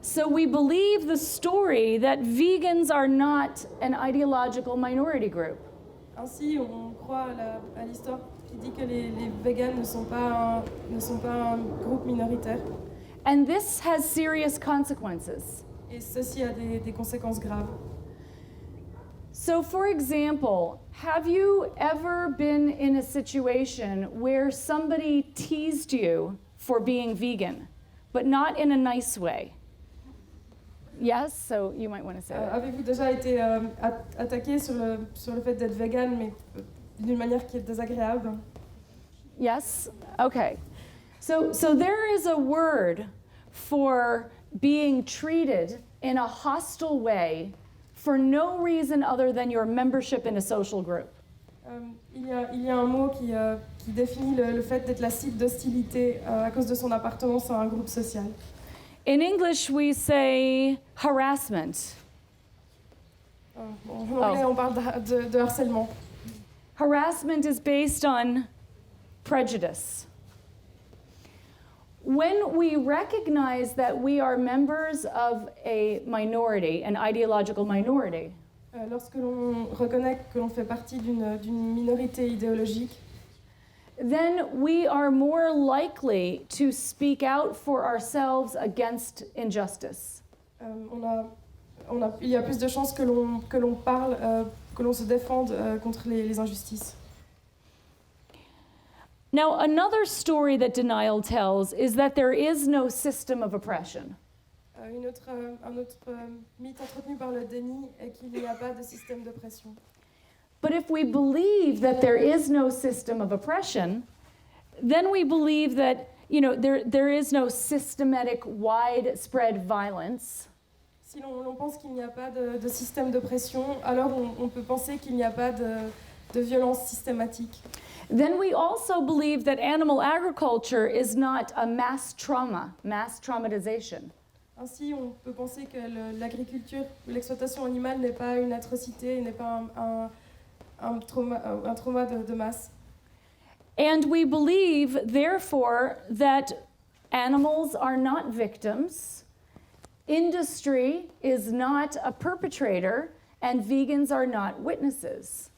So we believe the story that vegans are not an ideological minority group. Ainsi, on croit à l'histoire qui dit que les véganes ne sont pas un groupe minoritaire. And this has serious consequences. Et ceci a des conséquences graves. So, for example, have you ever been in a situation where somebody teased you for being vegan, but not in a nice way? Yes, so you might want to say that. Avez-vous déjà été attaqué sur le fait d'être vegan, mais d'une manière qui est désagréable? Yes? Okay. So there is a word for being treated in a hostile way for no reason other than your membership in a social group. Il y a un mot qui définit le fait d'être la cible d'hostilité à cause de son appartenance à un groupe social. In English, we say harassment. En anglais, on parle de harcèlement. Harassment is based on prejudice. When we recognize that we are members of a minority, an ideological minority, Lorsque l'on reconnaît que l'on fait partie d'une minorité idéologique, then we are more likely to speak out for ourselves against injustice. il y a plus de chances que l'on parle, que l'on se défende contre les injustices. Now, another story that denial tells is that there is no system of oppression. Un autre mythe entretenu par le déni est qu'il n'y a pas de système d'oppression. But if we believe that there is no system of oppression, then we believe that, there is no systematic widespread violence. Si l'on pense qu'il n'y a pas de système d'oppression, alors on peut penser qu'il n'y a pas de violence systématique. Then we also believe that animal agriculture is not a mass traumatization. Ainsi, on peut penser que l'agriculture ou l'exploitation animale n'est pas une atrocité, n'est pas un trauma de masse. And we believe, therefore, that animals are not victims, industry is not a perpetrator, and vegans are not witnesses.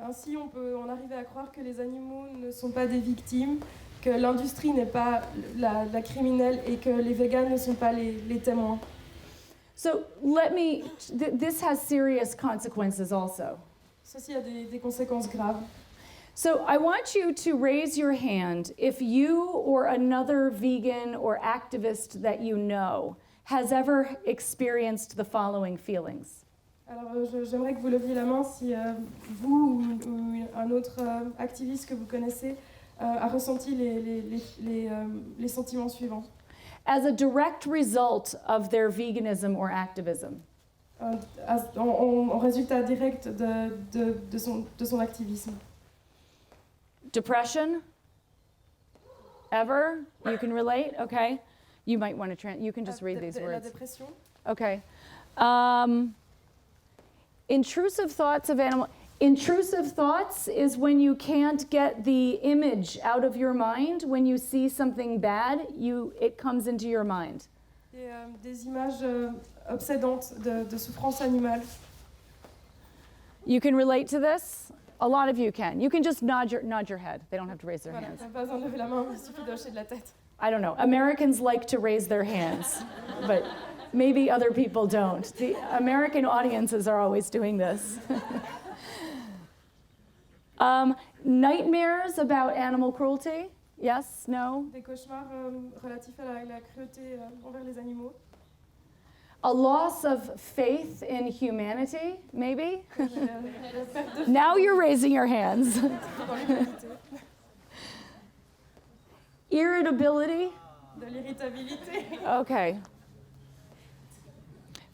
Ainsi, on peut en arriver à croire que les animaux ne sont pas des victimes, que l'industrie n'est pas la criminelle et que les véganes ne sont pas les témoins. So this has serious consequences also. Ceci a des conséquences graves. So I want you to raise your hand if you or another vegan or activist that you know has ever experienced the following feelings. Alors j'aimerais que vous leviez la main si vous ou un autre activiste que vous connaissez a ressenti les sentiments suivants. As a direct result of their veganism or activism. En résultat direct de son activisme. Depression? Ever? You can relate? Okay. You might want to you can just read these La words. dépression. Okay. Intrusive thoughts of animal. Intrusive thoughts is when you can't get the image out of your mind. When you see something bad, it comes into your mind. Des images obsédantes de souffrance animale. You can relate to this? A lot of you can. You can just nod your head. They don't have to raise their Voilà, hands. t'as pas besoin de lever la main, il suffit de hocher de la tête. I don't know. Americans like to raise their hands, but maybe other people don't. The American audiences are always doing this. Nightmares about animal cruelty? Yes? No? Des cauchemars relatifs à la cruauté envers les animaux. A loss of faith in humanity, maybe? Now you're raising your hands. Irritability? De l'irritabilité. Okay.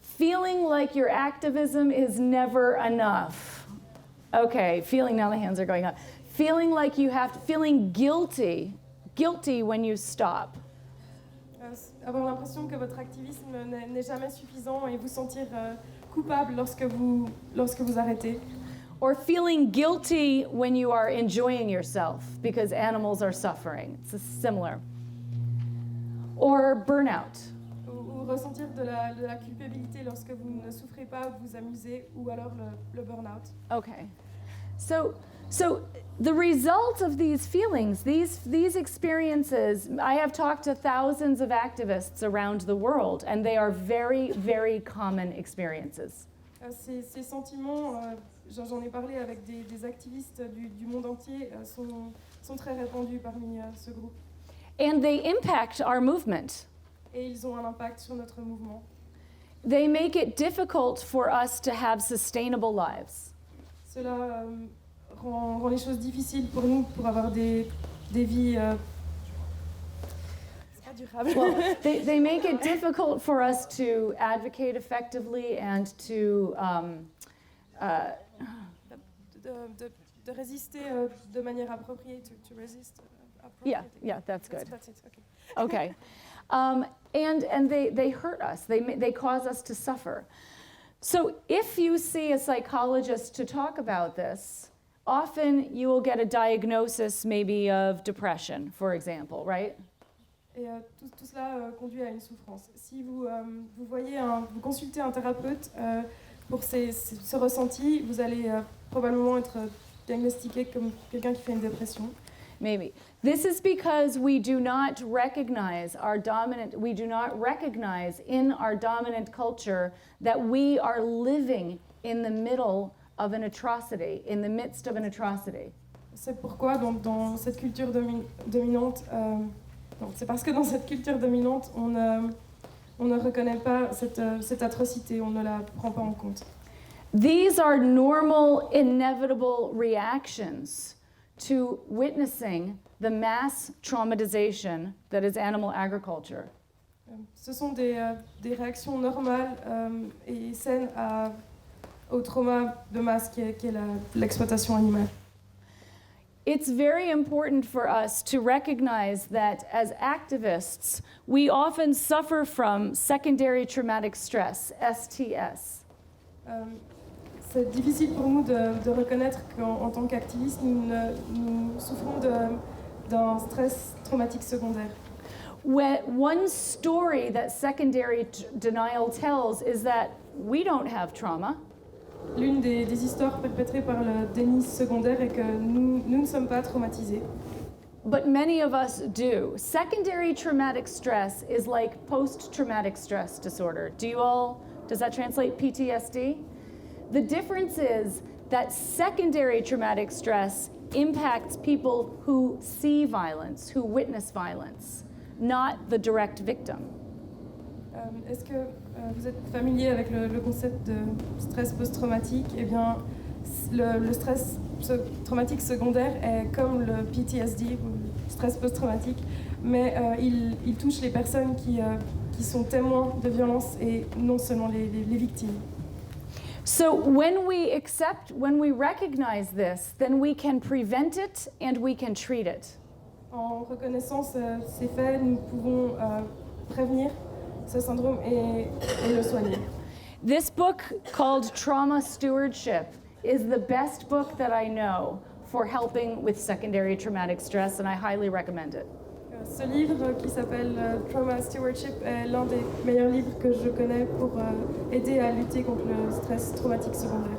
Feeling like your activism is never enough. Okay, now the hands are going up. Feeling like feeling guilty when you stop. Avoir l'impression que votre activisme n'est jamais suffisant et vous sentir coupable lorsque vous arrêtez. Or feeling guilty when you are enjoying yourself because animals are suffering. It's similar. Or burnout. Ou ressentir de la culpabilité lorsque vous ne souffrez pas, vous amusez, ou alors le burn-out. Okay. So the result of these feelings, these experiences, I have talked to thousands of activists around the world, and they are very, very common experiences. Ces sentiments, j'en ai parlé avec des activistes du monde entier, sont très répandus parmi ce groupe. And they impact our movement. Et ils ont un impact sur notre mouvement. They make it difficult for us to have sustainable lives. Cela rend les choses difficiles pour nous pour avoir des vies c'est pas durable. Well, they make it difficult for us to advocate effectively and to de résister de manière appropriée, to resist appropriately. Yeah, that's good. That's it, okay. Okay. And they hurt us. They cause us to suffer. So if you see a psychologist to talk about this, often you will get a diagnosis maybe of depression, for example, right? Et tout cela conduit à une souffrance. Si vous consultez un thérapeute pour ce ressenti, vous allez probablement être diagnostiqué comme quelqu'un qui fait une dépression. Maybe. This is because we do not recognize in our dominant culture that we are living in the middle of an atrocity, in the midst of an atrocity. C'est pourquoi dans cette culture dominante, c'est parce que dans cette culture dominante, on ne reconnaît pas cette atrocité, on ne la prend pas en compte. These are normal, inevitable reactions to witnessing the mass traumatization that is animal agriculture. Ce sont des réactions normales et saines au trauma de masse qui est l'exploitation animale. It's very important for us to recognize that as activists, we often suffer from secondary traumatic stress, STS. C'est difficile pour nous de reconnaître qu'en tant qu'activistes, nous souffrons d'un stress traumatique secondaire. One story that secondary denial tells is that we don't have trauma. l'une des histoires perpétrées par le déni secondaire est que nous ne sommes pas traumatisés. But many of us do. Secondary traumatic stress is like post-traumatic stress disorder. Does that translate PTSD? The difference is that secondary traumatic stress impacts people who see violence, who witness violence, not the direct victim. Est-ce que vous êtes familier avec le concept de stress post-traumatique? Eh bien, le stress traumatique secondaire est comme le PTSD, ou le stress post-traumatique, mais il touche les personnes qui sont témoins de violence et non seulement les victimes. So when we recognize this, then we can prevent it and we can treat it. En reconnaissant ces faits, nous pouvons prévenir ce syndrome et le soigner. This book called Trauma Stewardship is the best book that I know for helping with secondary traumatic stress, and I highly recommend it. Ce livre qui s'appelle Trauma Stewardship est l'un des meilleurs livres que je connais pour aider à lutter contre le stress traumatique secondaire.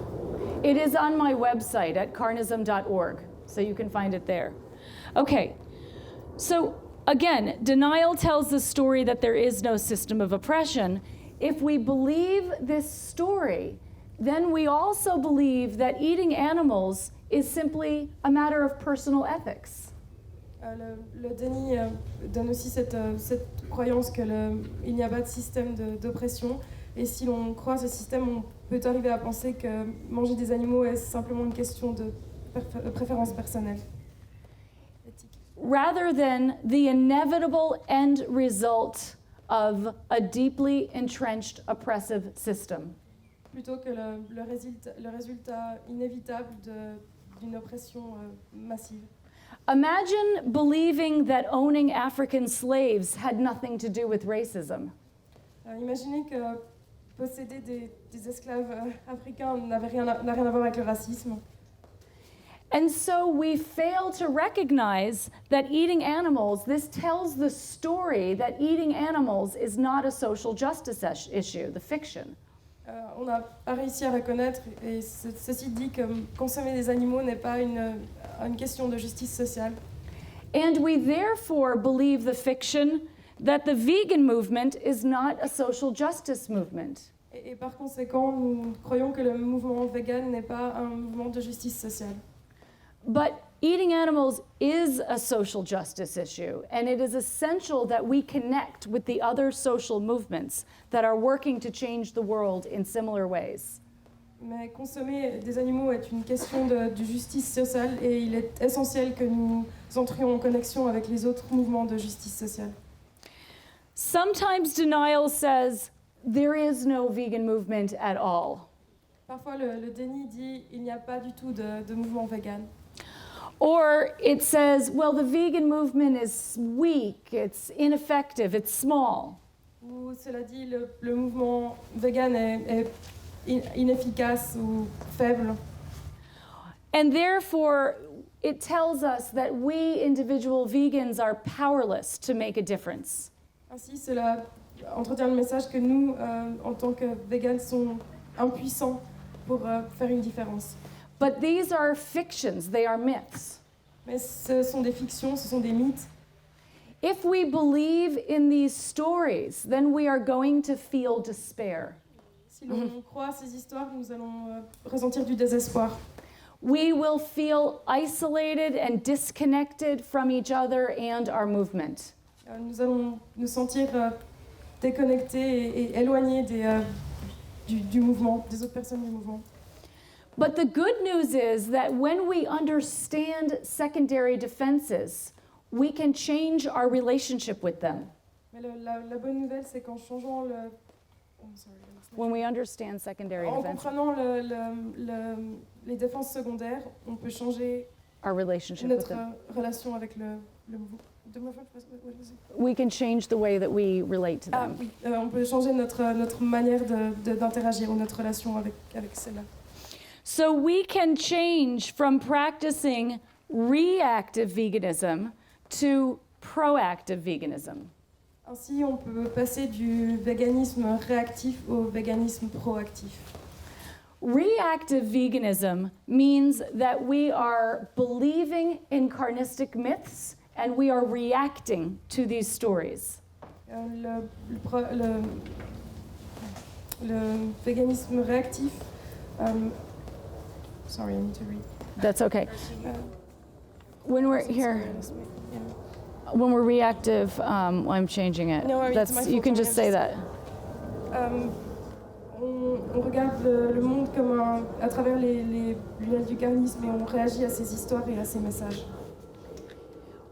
It is on my website at carnism.org, so you can find it there. Okay, so again, denial tells the story that there is no system of oppression. If we believe this story, then we also believe that eating animals is simply a matter of personal ethics. Le déni donne aussi cette croyance qu'il n'y a pas de système d'oppression. Et si l'on croit ce système, on peut arriver à penser que manger des animaux est simplement une question de préférence personnelle. Éthique. Rather than the inevitable end result of a deeply entrenched oppressive system. Plutôt que le résultat inévitable d'une oppression massive. Imagine believing that owning African slaves had nothing to do with racism. Imaginez que posséder des esclaves africains n'a rien à voir avec le racisme. And so we fail to recognize that eating animals, this tells the story that eating animals is not a social justice issue, the fiction. On n'a pas réussi à reconnaître, et ceci dit que consommer des animaux n'est pas une question de justice sociale. And we therefore believe the fiction that the vegan movement is not a social justice movement. Et par conséquent, nous croyons que le mouvement vegan n'est pas un mouvement de justice sociale. But eating animals is a social justice issue, and it is essential that we connect with the other social movements that are working to change the world in similar ways. Mais consommer des animaux est une question de justice sociale, et il est essentiel que nous entrions en connexion avec les autres mouvements de justice sociale. Sometimes denial says there is no vegan movement at all. Parfois, le déni dit il n'y a pas du tout de mouvement vegan. Or it says, well, the vegan movement is weak, it's ineffective, it's small. Ou cela dit le mouvement vegan est inefficace ou faible. And therefore, it tells us that we individual vegans are powerless to make a difference. Ainsi, cela entretient le message que nous, en tant que vegans, sommes impuissants pour faire une différence. But these are fictions, they are myths. Mais ce sont des fictions, ce sont des mythes. If we believe in these stories, then we are going to feel despair. Si l'on croit à ces histoires, nous allons ressentir du désespoir. We will feel isolated and disconnected from each other and our movement. Nous allons nous sentir déconnectés et éloignés du mouvement, des autres personnes du mouvement. But the good news is that when we understand secondary defenses, we can change our relationship with them. Mais la bonne nouvelle, c'est qu'en changeant When we understand secondary en defenses, comprenant les défenses secondaires, on peut changer our relationship with notre them. relation avec le mouvement. We can change the way that we relate to them. Oui, on peut changer notre manière d'interagir ou notre relation avec celle-là. So we can change from practicing reactive veganism to proactive veganism. Ainsi, on peut passer du véganisme réactif au véganisme proactif. Reactive veganism means that we are believing in carnistic myths and we are reacting to these stories. Le véganisme réactif. Sorry, I need to read. That's okay. When we're here, Yeah. when we're reactive, I'm changing it. No, it's my You fault, can I just say that. On regarde le monde comme à travers les lunettes du carnisme et on réagit à ces histoires et à ces messages.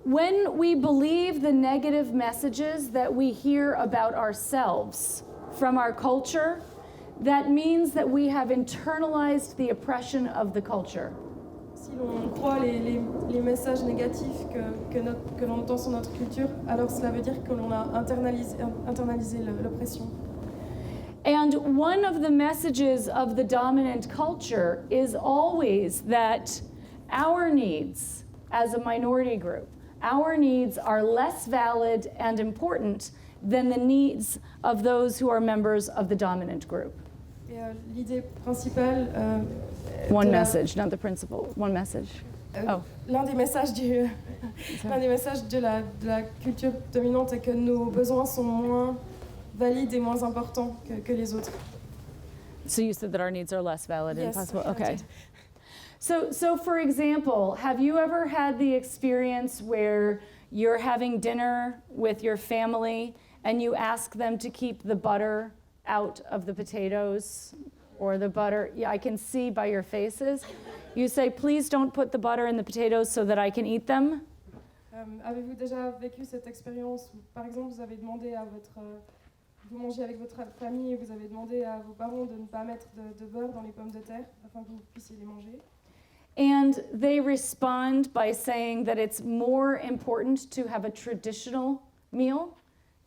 When we believe the negative messages that we hear about ourselves from our culture, that means that we have internalized the oppression of the culture. Si l'on croit les messages négatifs que l'on entend sur notre culture, alors cela veut dire que l'on a internalisé l'oppression. And one of the messages of the dominant culture is always that our needs as a minority group, our needs are less valid and important than the needs of those who are members of the dominant group. Et l'idée principale. One message, not the principle. One message. L'un des messages de la culture dominante est que nos besoins sont moins valides et moins importants que les autres. So you said that our needs are less valid and Yes, possible. I Okay. did. So for example, have you ever had the experience where you're having dinner with your family and you ask them to keep the butter out of the potatoes or the butter? Yeah, I can see by your faces. You say, please don't put the butter in the potatoes so that I can eat them. Avez-vous déjà vécu cette expérience où, par exemple, vous avez demandé à vous mangez avec votre famille et vous avez demandé à vos parents de ne pas mettre de beurre dans les pommes de terre afin que vous puissiez les manger? And they respond by saying that it's more important to have a traditional meal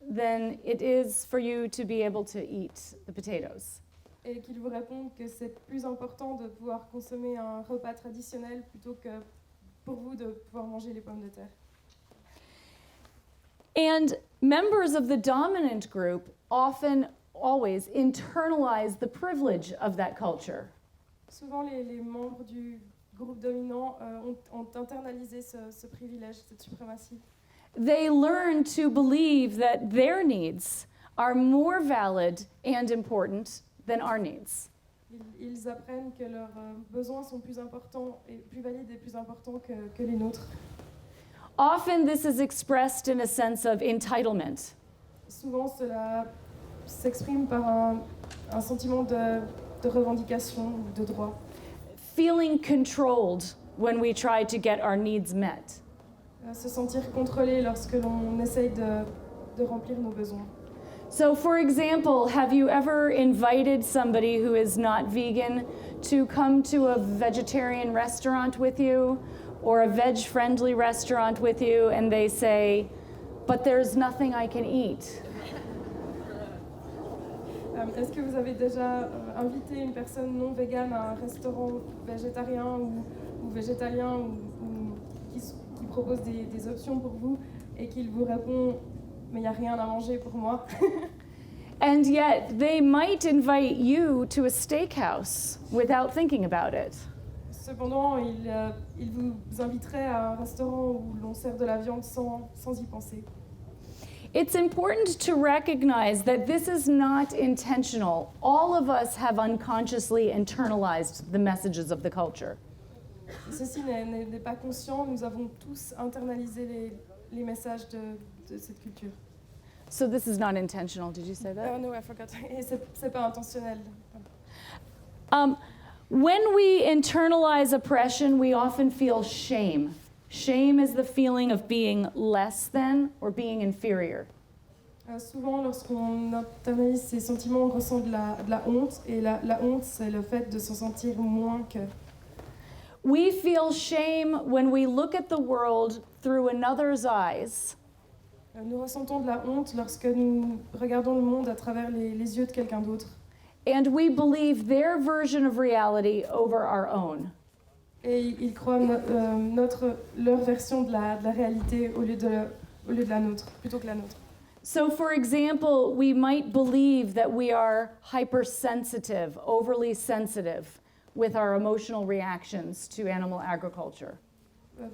than it is for you to be able to eat the potatoes. Et qu'ils vous répondent que c'est plus important de pouvoir consommer un repas traditionnel plutôt que pour vous de pouvoir manger les pommes de terre. And members of the dominant group often always internalize the privilege of that culture. Souvent, les membres du groupe dominant ont internalisé ce privilège, cette suprématie. They learn to believe that their needs are more valid and important than our needs. Ils apprennent que leurs besoins sont plus importants et plus valides et plus importants que les nôtres. Often this is expressed in a sense of entitlement. Souvent, cela s'exprime par un sentiment de revendication ou de droit. Feeling controlled when we try to get our needs met. Se sentir contrôlé lorsque l'on essaye de remplir nos besoins. So, for example, have you ever invited somebody who is not vegan to come to a vegetarian restaurant with you or a veg-friendly restaurant with you and they say, but there's nothing I can eat? Est-ce que vous avez déjà invité une personne non végane à un restaurant végétarien ou végétalien ou qui propose des options pour vous et qu'il vous répond mais il n'y a rien à manger pour moi? And yet they might invite you to a steakhouse without thinking about it. Cependant, il vous inviterait à un restaurant où l'on sert de la viande sans y penser. It's important to recognize that this is not intentional. All of us have unconsciously internalized the messages of the culture. Ceci n'est pas conscient, nous avons tous internalisé les messages de cette culture. So this is not intentional, did you say that? No, I forgot. Et c'est pas intentionnel. When we internalize oppression, we often feel shame. Shame is the feeling of being less than or being inferior. Souvent, lorsqu'on internalise ces sentiments, on ressent de la honte. Et la honte, c'est le fait de se sentir moins que. We feel shame when we look at the world through another's eyes. Nous ressentons de la honte lorsque nous regardons le monde à travers les yeux de quelqu'un d'autre. And we believe their version of reality over our own. Et ils croient leur version de la réalité au lieu de la nôtre, plutôt que la nôtre. So, for example, we might believe that we are hypersensitive, overly sensitive with our emotional reactions to animal agriculture.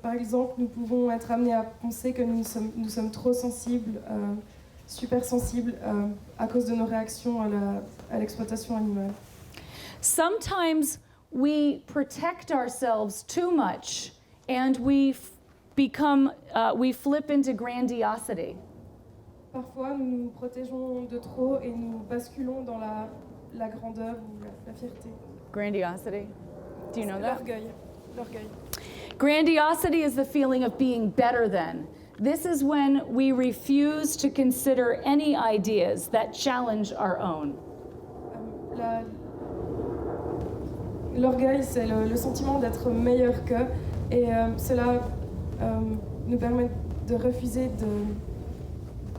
Par exemple, nous pouvons être amenés à penser que nous sommes trop sensibles, super sensibles à cause de nos réactions à l'exploitation animale. Sometimes we protect ourselves too much and we flip into grandiosity. Parfois, nous nous protégeons de trop et nous basculons dans la grandeur ou la fierté. Grandiosity? Do you know that? L'orgueil. Grandiosity is the feeling of being better than. This is when we refuse to consider any ideas that challenge our own. L'orgueil, c'est le sentiment d'être meilleur qu'eux, et cela nous permet de refuser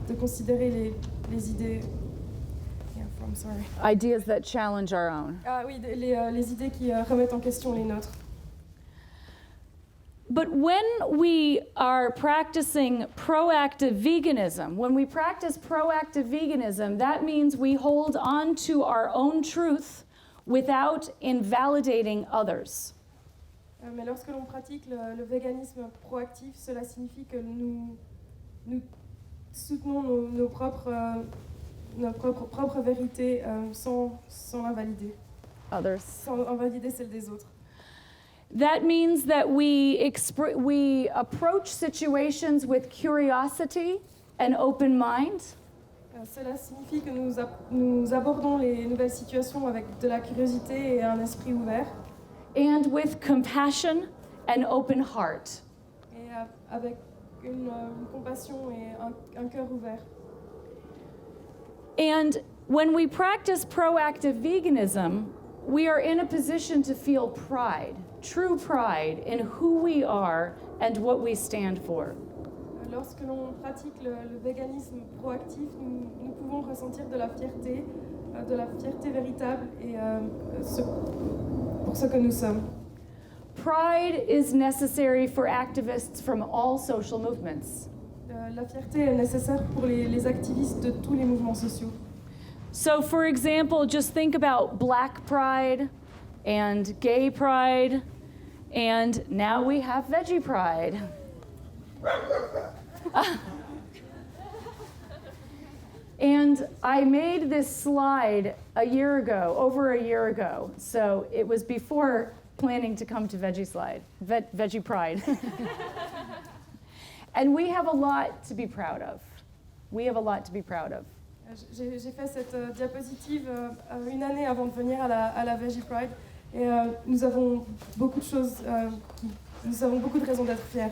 de considérer les idées. Yeah, I'm sorry. Ideas that challenge our own. Ah oui, les idées qui remettent en question les nôtres. But when we are practicing proactive veganism, when we practice proactive veganism, that means we hold on to our own truth without invalidating others. Mais lorsque l'on pratique le véganisme proactif, cela signifie que nous soutenons nos propres vérités sans invalider. Others. Sans invalider celles des autres. That means that we approach situations with curiosity and open mind. Cela signifie que nous abordons les nouvelles situations avec de la curiosité et un esprit ouvert. And with compassion and open heart. Et avec une compassion et un cœur ouvert. And when we practice proactive veganism, we are in a position to feel pride, true pride in who we are and what we stand for. Lorsque l'on pratique le véganisme proactif, nous pouvons ressentir de la fierté véritable et pour ce que nous sommes. Pride is necessary for activists from all social movements. La fierté est nécessaire pour les activistes de tous les mouvements sociaux. So, for example, just think about Black Pride and Gay Pride, and now we have Veggie Pride. And I made this slide over a year ago, so it was before planning to come to Veggie Pride. And we have a lot to be proud of. J'ai fait cette diapositive une année avant de venir à la Veggie Pride, et nous avons beaucoup de raisons d'être fiers.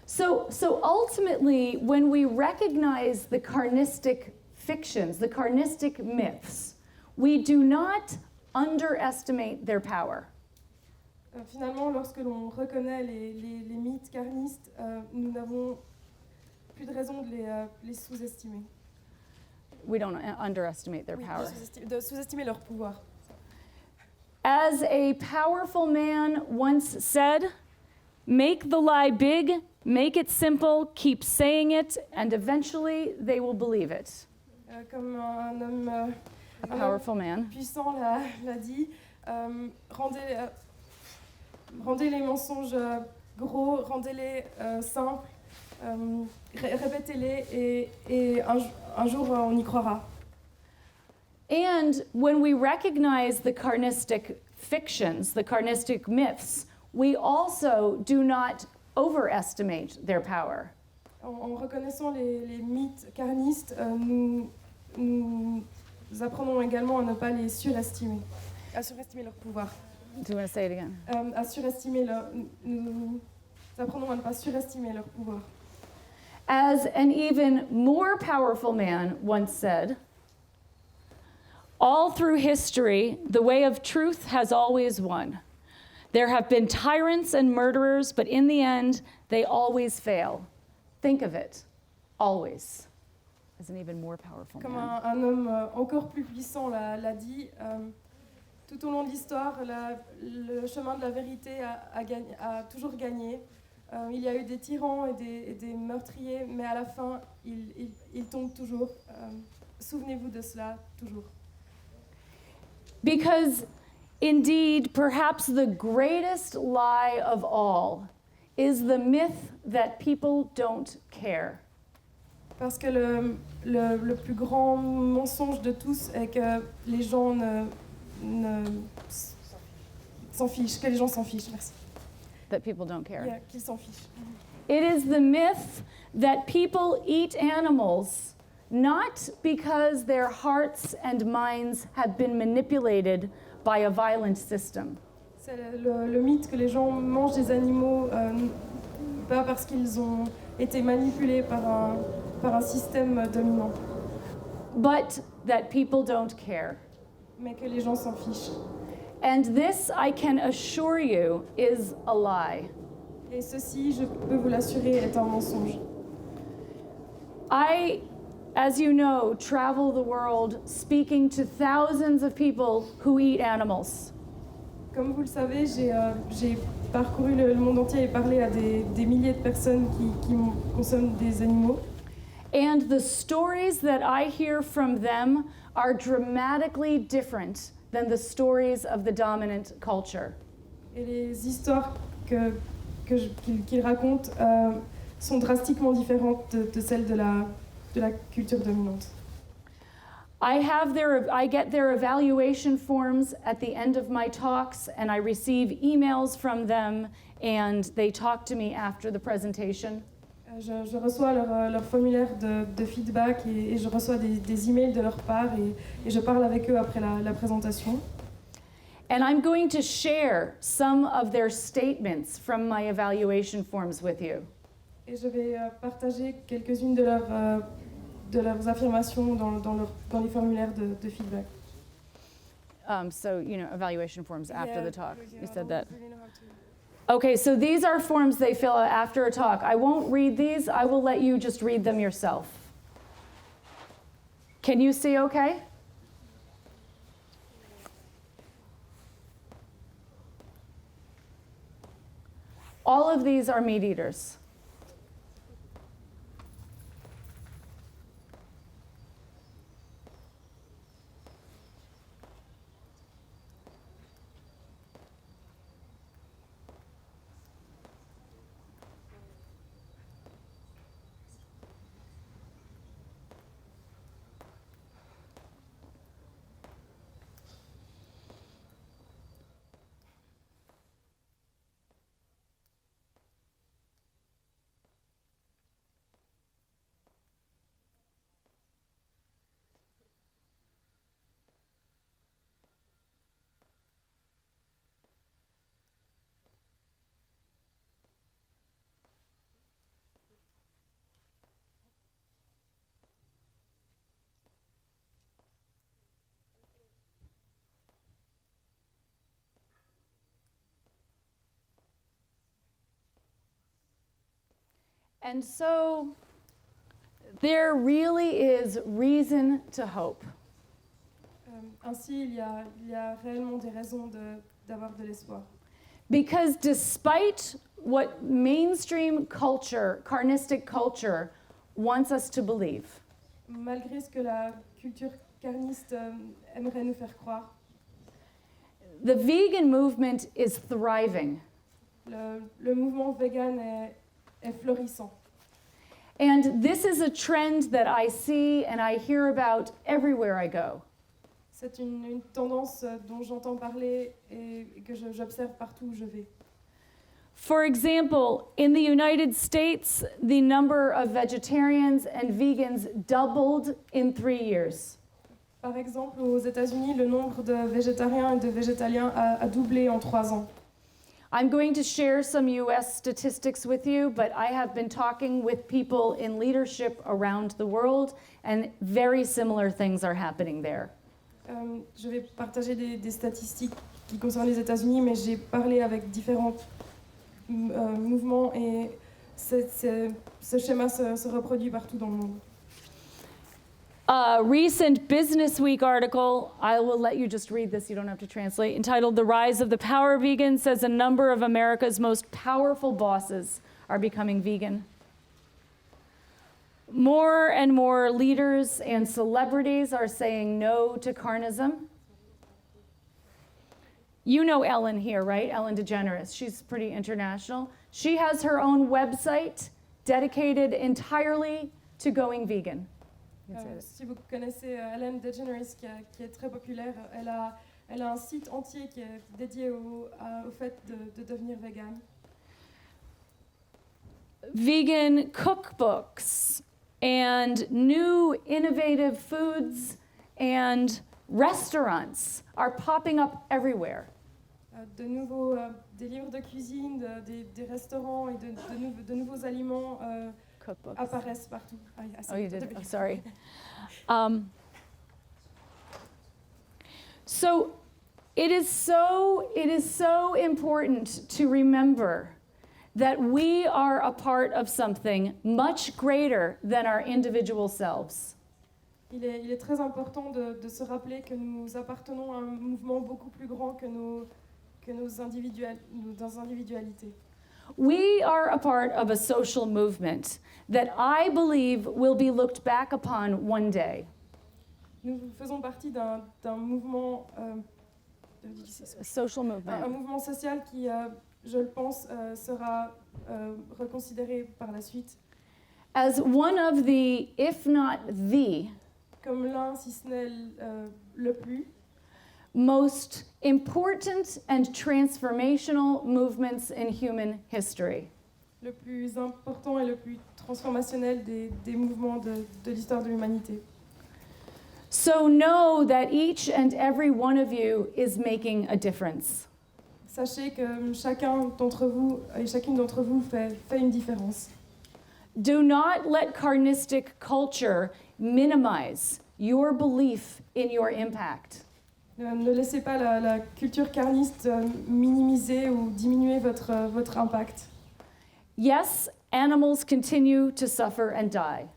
So ultimately, when we recognize the carnistic fictions, the carnistic myths, we do not underestimate their power. Finalement, lorsque l'on reconnaît les mythes carnistes, nous n'avons plus de raison de les sous-estimer. We don't underestimate their power. De sous-estimer leur pouvoir. As a powerful man once said, make the lie big, make it simple, keep saying it, and eventually they will believe it. Comme un homme puissant l'a dit, rendez les mensonges gros, rendez-les simples, répétez-les et un jour on y croira. And when we recognize the carnistic fictions, the carnistic myths, we also do not overestimate their power. En reconnaissant les mythes carnistes, nous apprenons également à ne pas les surestimer, à surestimer leur pouvoir. Do you want to say it again? Nous apprenons à ne pas surestimer leur pouvoir. As an even more powerful man once said, all through history, the way of truth has always won. There have been tyrants and murderers, but in the end, they always fail. Think of it, always, as an even more powerful Comme man. un homme encore plus puissant l'a dit, tout au long de l'histoire, le chemin de la vérité a toujours gagné, Il y a eu des tyrans et des meurtriers, mais à la fin, ils tombent toujours. Souvenez-vous de cela, toujours. Because indeed, perhaps the greatest lie of all is the myth that people don't care. Parce que le plus grand mensonge de tous est que les gens s'en fichent, que les gens s'en fichent, merci. That people don't care. Yeah, qu'ils s'en fichent. It is the myth that people eat animals not because their hearts and minds have been manipulated by a violent system. C'est le mythe que les gens mangent des animaux pas parce qu'ils ont été manipulés par un système dominant, But that people don't care. mais que les gens s'en fichent. And this, I can assure you, is a lie. Et ceci, je peux vous l'assurer, est un mensonge. I, as you know, travel the world speaking to thousands of people who eat animals. Comme vous le savez, j'ai parcouru le monde entier et parlé à des milliers de personnes qui consomment des animaux. And the stories that I hear from them are dramatically different than the stories of the dominant culture. Et les histoires qu'ils racontent sont drastiquement différentes de celles de la culture dominante. I get their evaluation forms at the end of my talks, and I receive emails from them, and they talk to me after the presentation. Je reçois leur formulaire de feedback et je reçois des emails de leur part et je parle avec eux après la présentation. And I'm going to share some of their statements from my evaluation forms with you. Et je vais partager quelques-unes de leurs affirmations dans les formulaires de feedback. So, evaluation forms after the talk. Yeah, You I said don't that. really know how to- Okay, so these are forms they fill out after a talk. I won't read these. I will let you just read them yourself. Can you see okay? All of these are meat eaters. And so there really is reason to hope. Ainsi, il y a réellement des raisons d'avoir de l'espoir. Because despite what mainstream culture, carnistic culture, wants us to believe, Malgré ce que la culture carniste aimerait nous faire croire, the vegan movement is thriving. le mouvement vegan est florissant. And this is a trend that I see and I hear about everywhere I go. C'est une tendance dont j'entends parler et que j'observe partout où je vais. For example, in the United States, the number of vegetarians and vegans doubled in 3 years. Par exemple, aux États-Unis, le nombre de végétariens et de végétaliens a doublé en 3 ans. I'm going to share some US statistics with you, but I have been talking with people in leadership around the world, and very similar things are happening there. Je vais partager des statistiques qui concernent les États-Unis, mais j'ai parlé avec différents mouvements et ce schéma se reproduit partout dans le monde. A recent Business Week article, I will let you just read this, you don't have to translate, entitled The Rise of the Power Vegan, says a number of America's most powerful bosses are becoming vegan. More and more leaders and celebrities are saying no to carnism. You know Ellen here, right? Ellen DeGeneres. She's pretty international. She has her own website dedicated entirely to going vegan. Si vous connaissez Ellen DeGeneres, qui est très populaire, elle a un site entier qui est dédié au fait de devenir vegan. Vegan cookbooks and new innovative foods and restaurants are popping up everywhere. Des livres de cuisine, des restaurants et de nouveaux aliments apparaissent partout. Oh, you did? Oh, sorry. So it is so important to remember that we are a part of something much greater than our individual selves. Il est très important de se rappeler que nous appartenons à un mouvement beaucoup plus grand que nos individualités. We are a part of a social movement that I believe will be looked back upon one day. Nous faisons partie d'un mouvement, social movement. Un mouvement social qui, je le pense, sera reconsidéré par la suite. As one of the, if not the, comme l'un, si ce n'est le plus, most important and transformational movements in human history. Le plus important et le plus transformationnel des mouvements de l'histoire de l'humanité. So know that each and every one of you is making a difference. Sachez que chacun d'entre vous et chacune d'entre vous fait une différence. Do not let carnistic culture minimize your belief in your impact. Ne laissez pas la culture carniste minimiser ou diminuer votre impact. Yes, animals continue to suffer and die.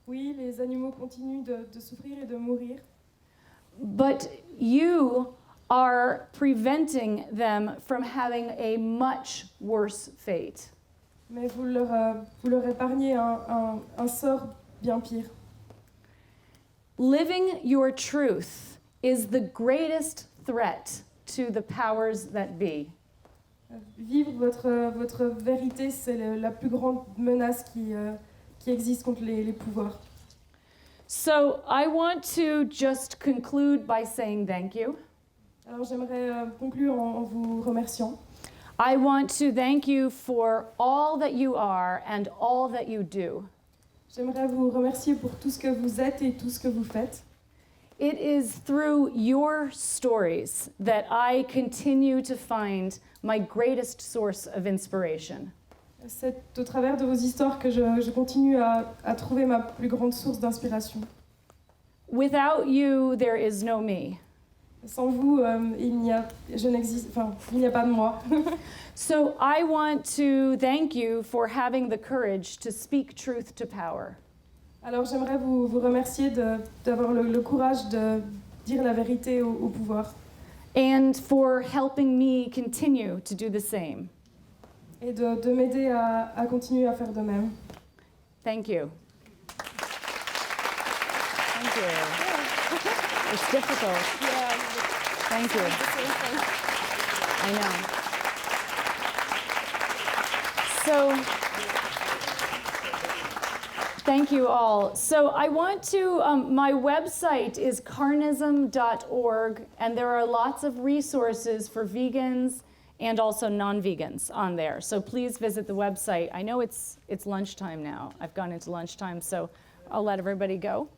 Oui, les animaux continuent de souffrir et de mourir. But you are preventing them from having a much worse fate. Mais vous leur épargnez un sort bien pire. Living your truth is the greatest threat to the powers that be. Vivre votre vérité, c'est la plus grande menace qui existe contre les pouvoirs. So I want to just conclude by saying thank you. Alors j'aimerais conclure en vous remerciant. I want to thank you for all that you are and all that you do. J'aimerais vous remercier pour tout ce que vous êtes et tout ce que vous faites. It is through your stories that I continue to find my greatest source of inspiration. C'est au travers de vos histoires que je continue à trouver ma plus grande source d'inspiration. Without you, there is no me. Sans vous, il n'y a pas de moi. So I want to thank you for having the courage to speak truth to power. Alors j'aimerais vous remercier d'avoir le courage de dire la vérité au pouvoir. And for helping me continue to do the same. Et de m'aider à continuer à faire de même. Thank you. Thank you. It's difficult. Yeah. Thank you. I know. So, thank you all. So I want to, my website is carnism.org, and there are lots of resources for vegans and also non-vegans on there. So please visit the website. I know it's lunchtime now. I've gone into lunchtime, so I'll let everybody go.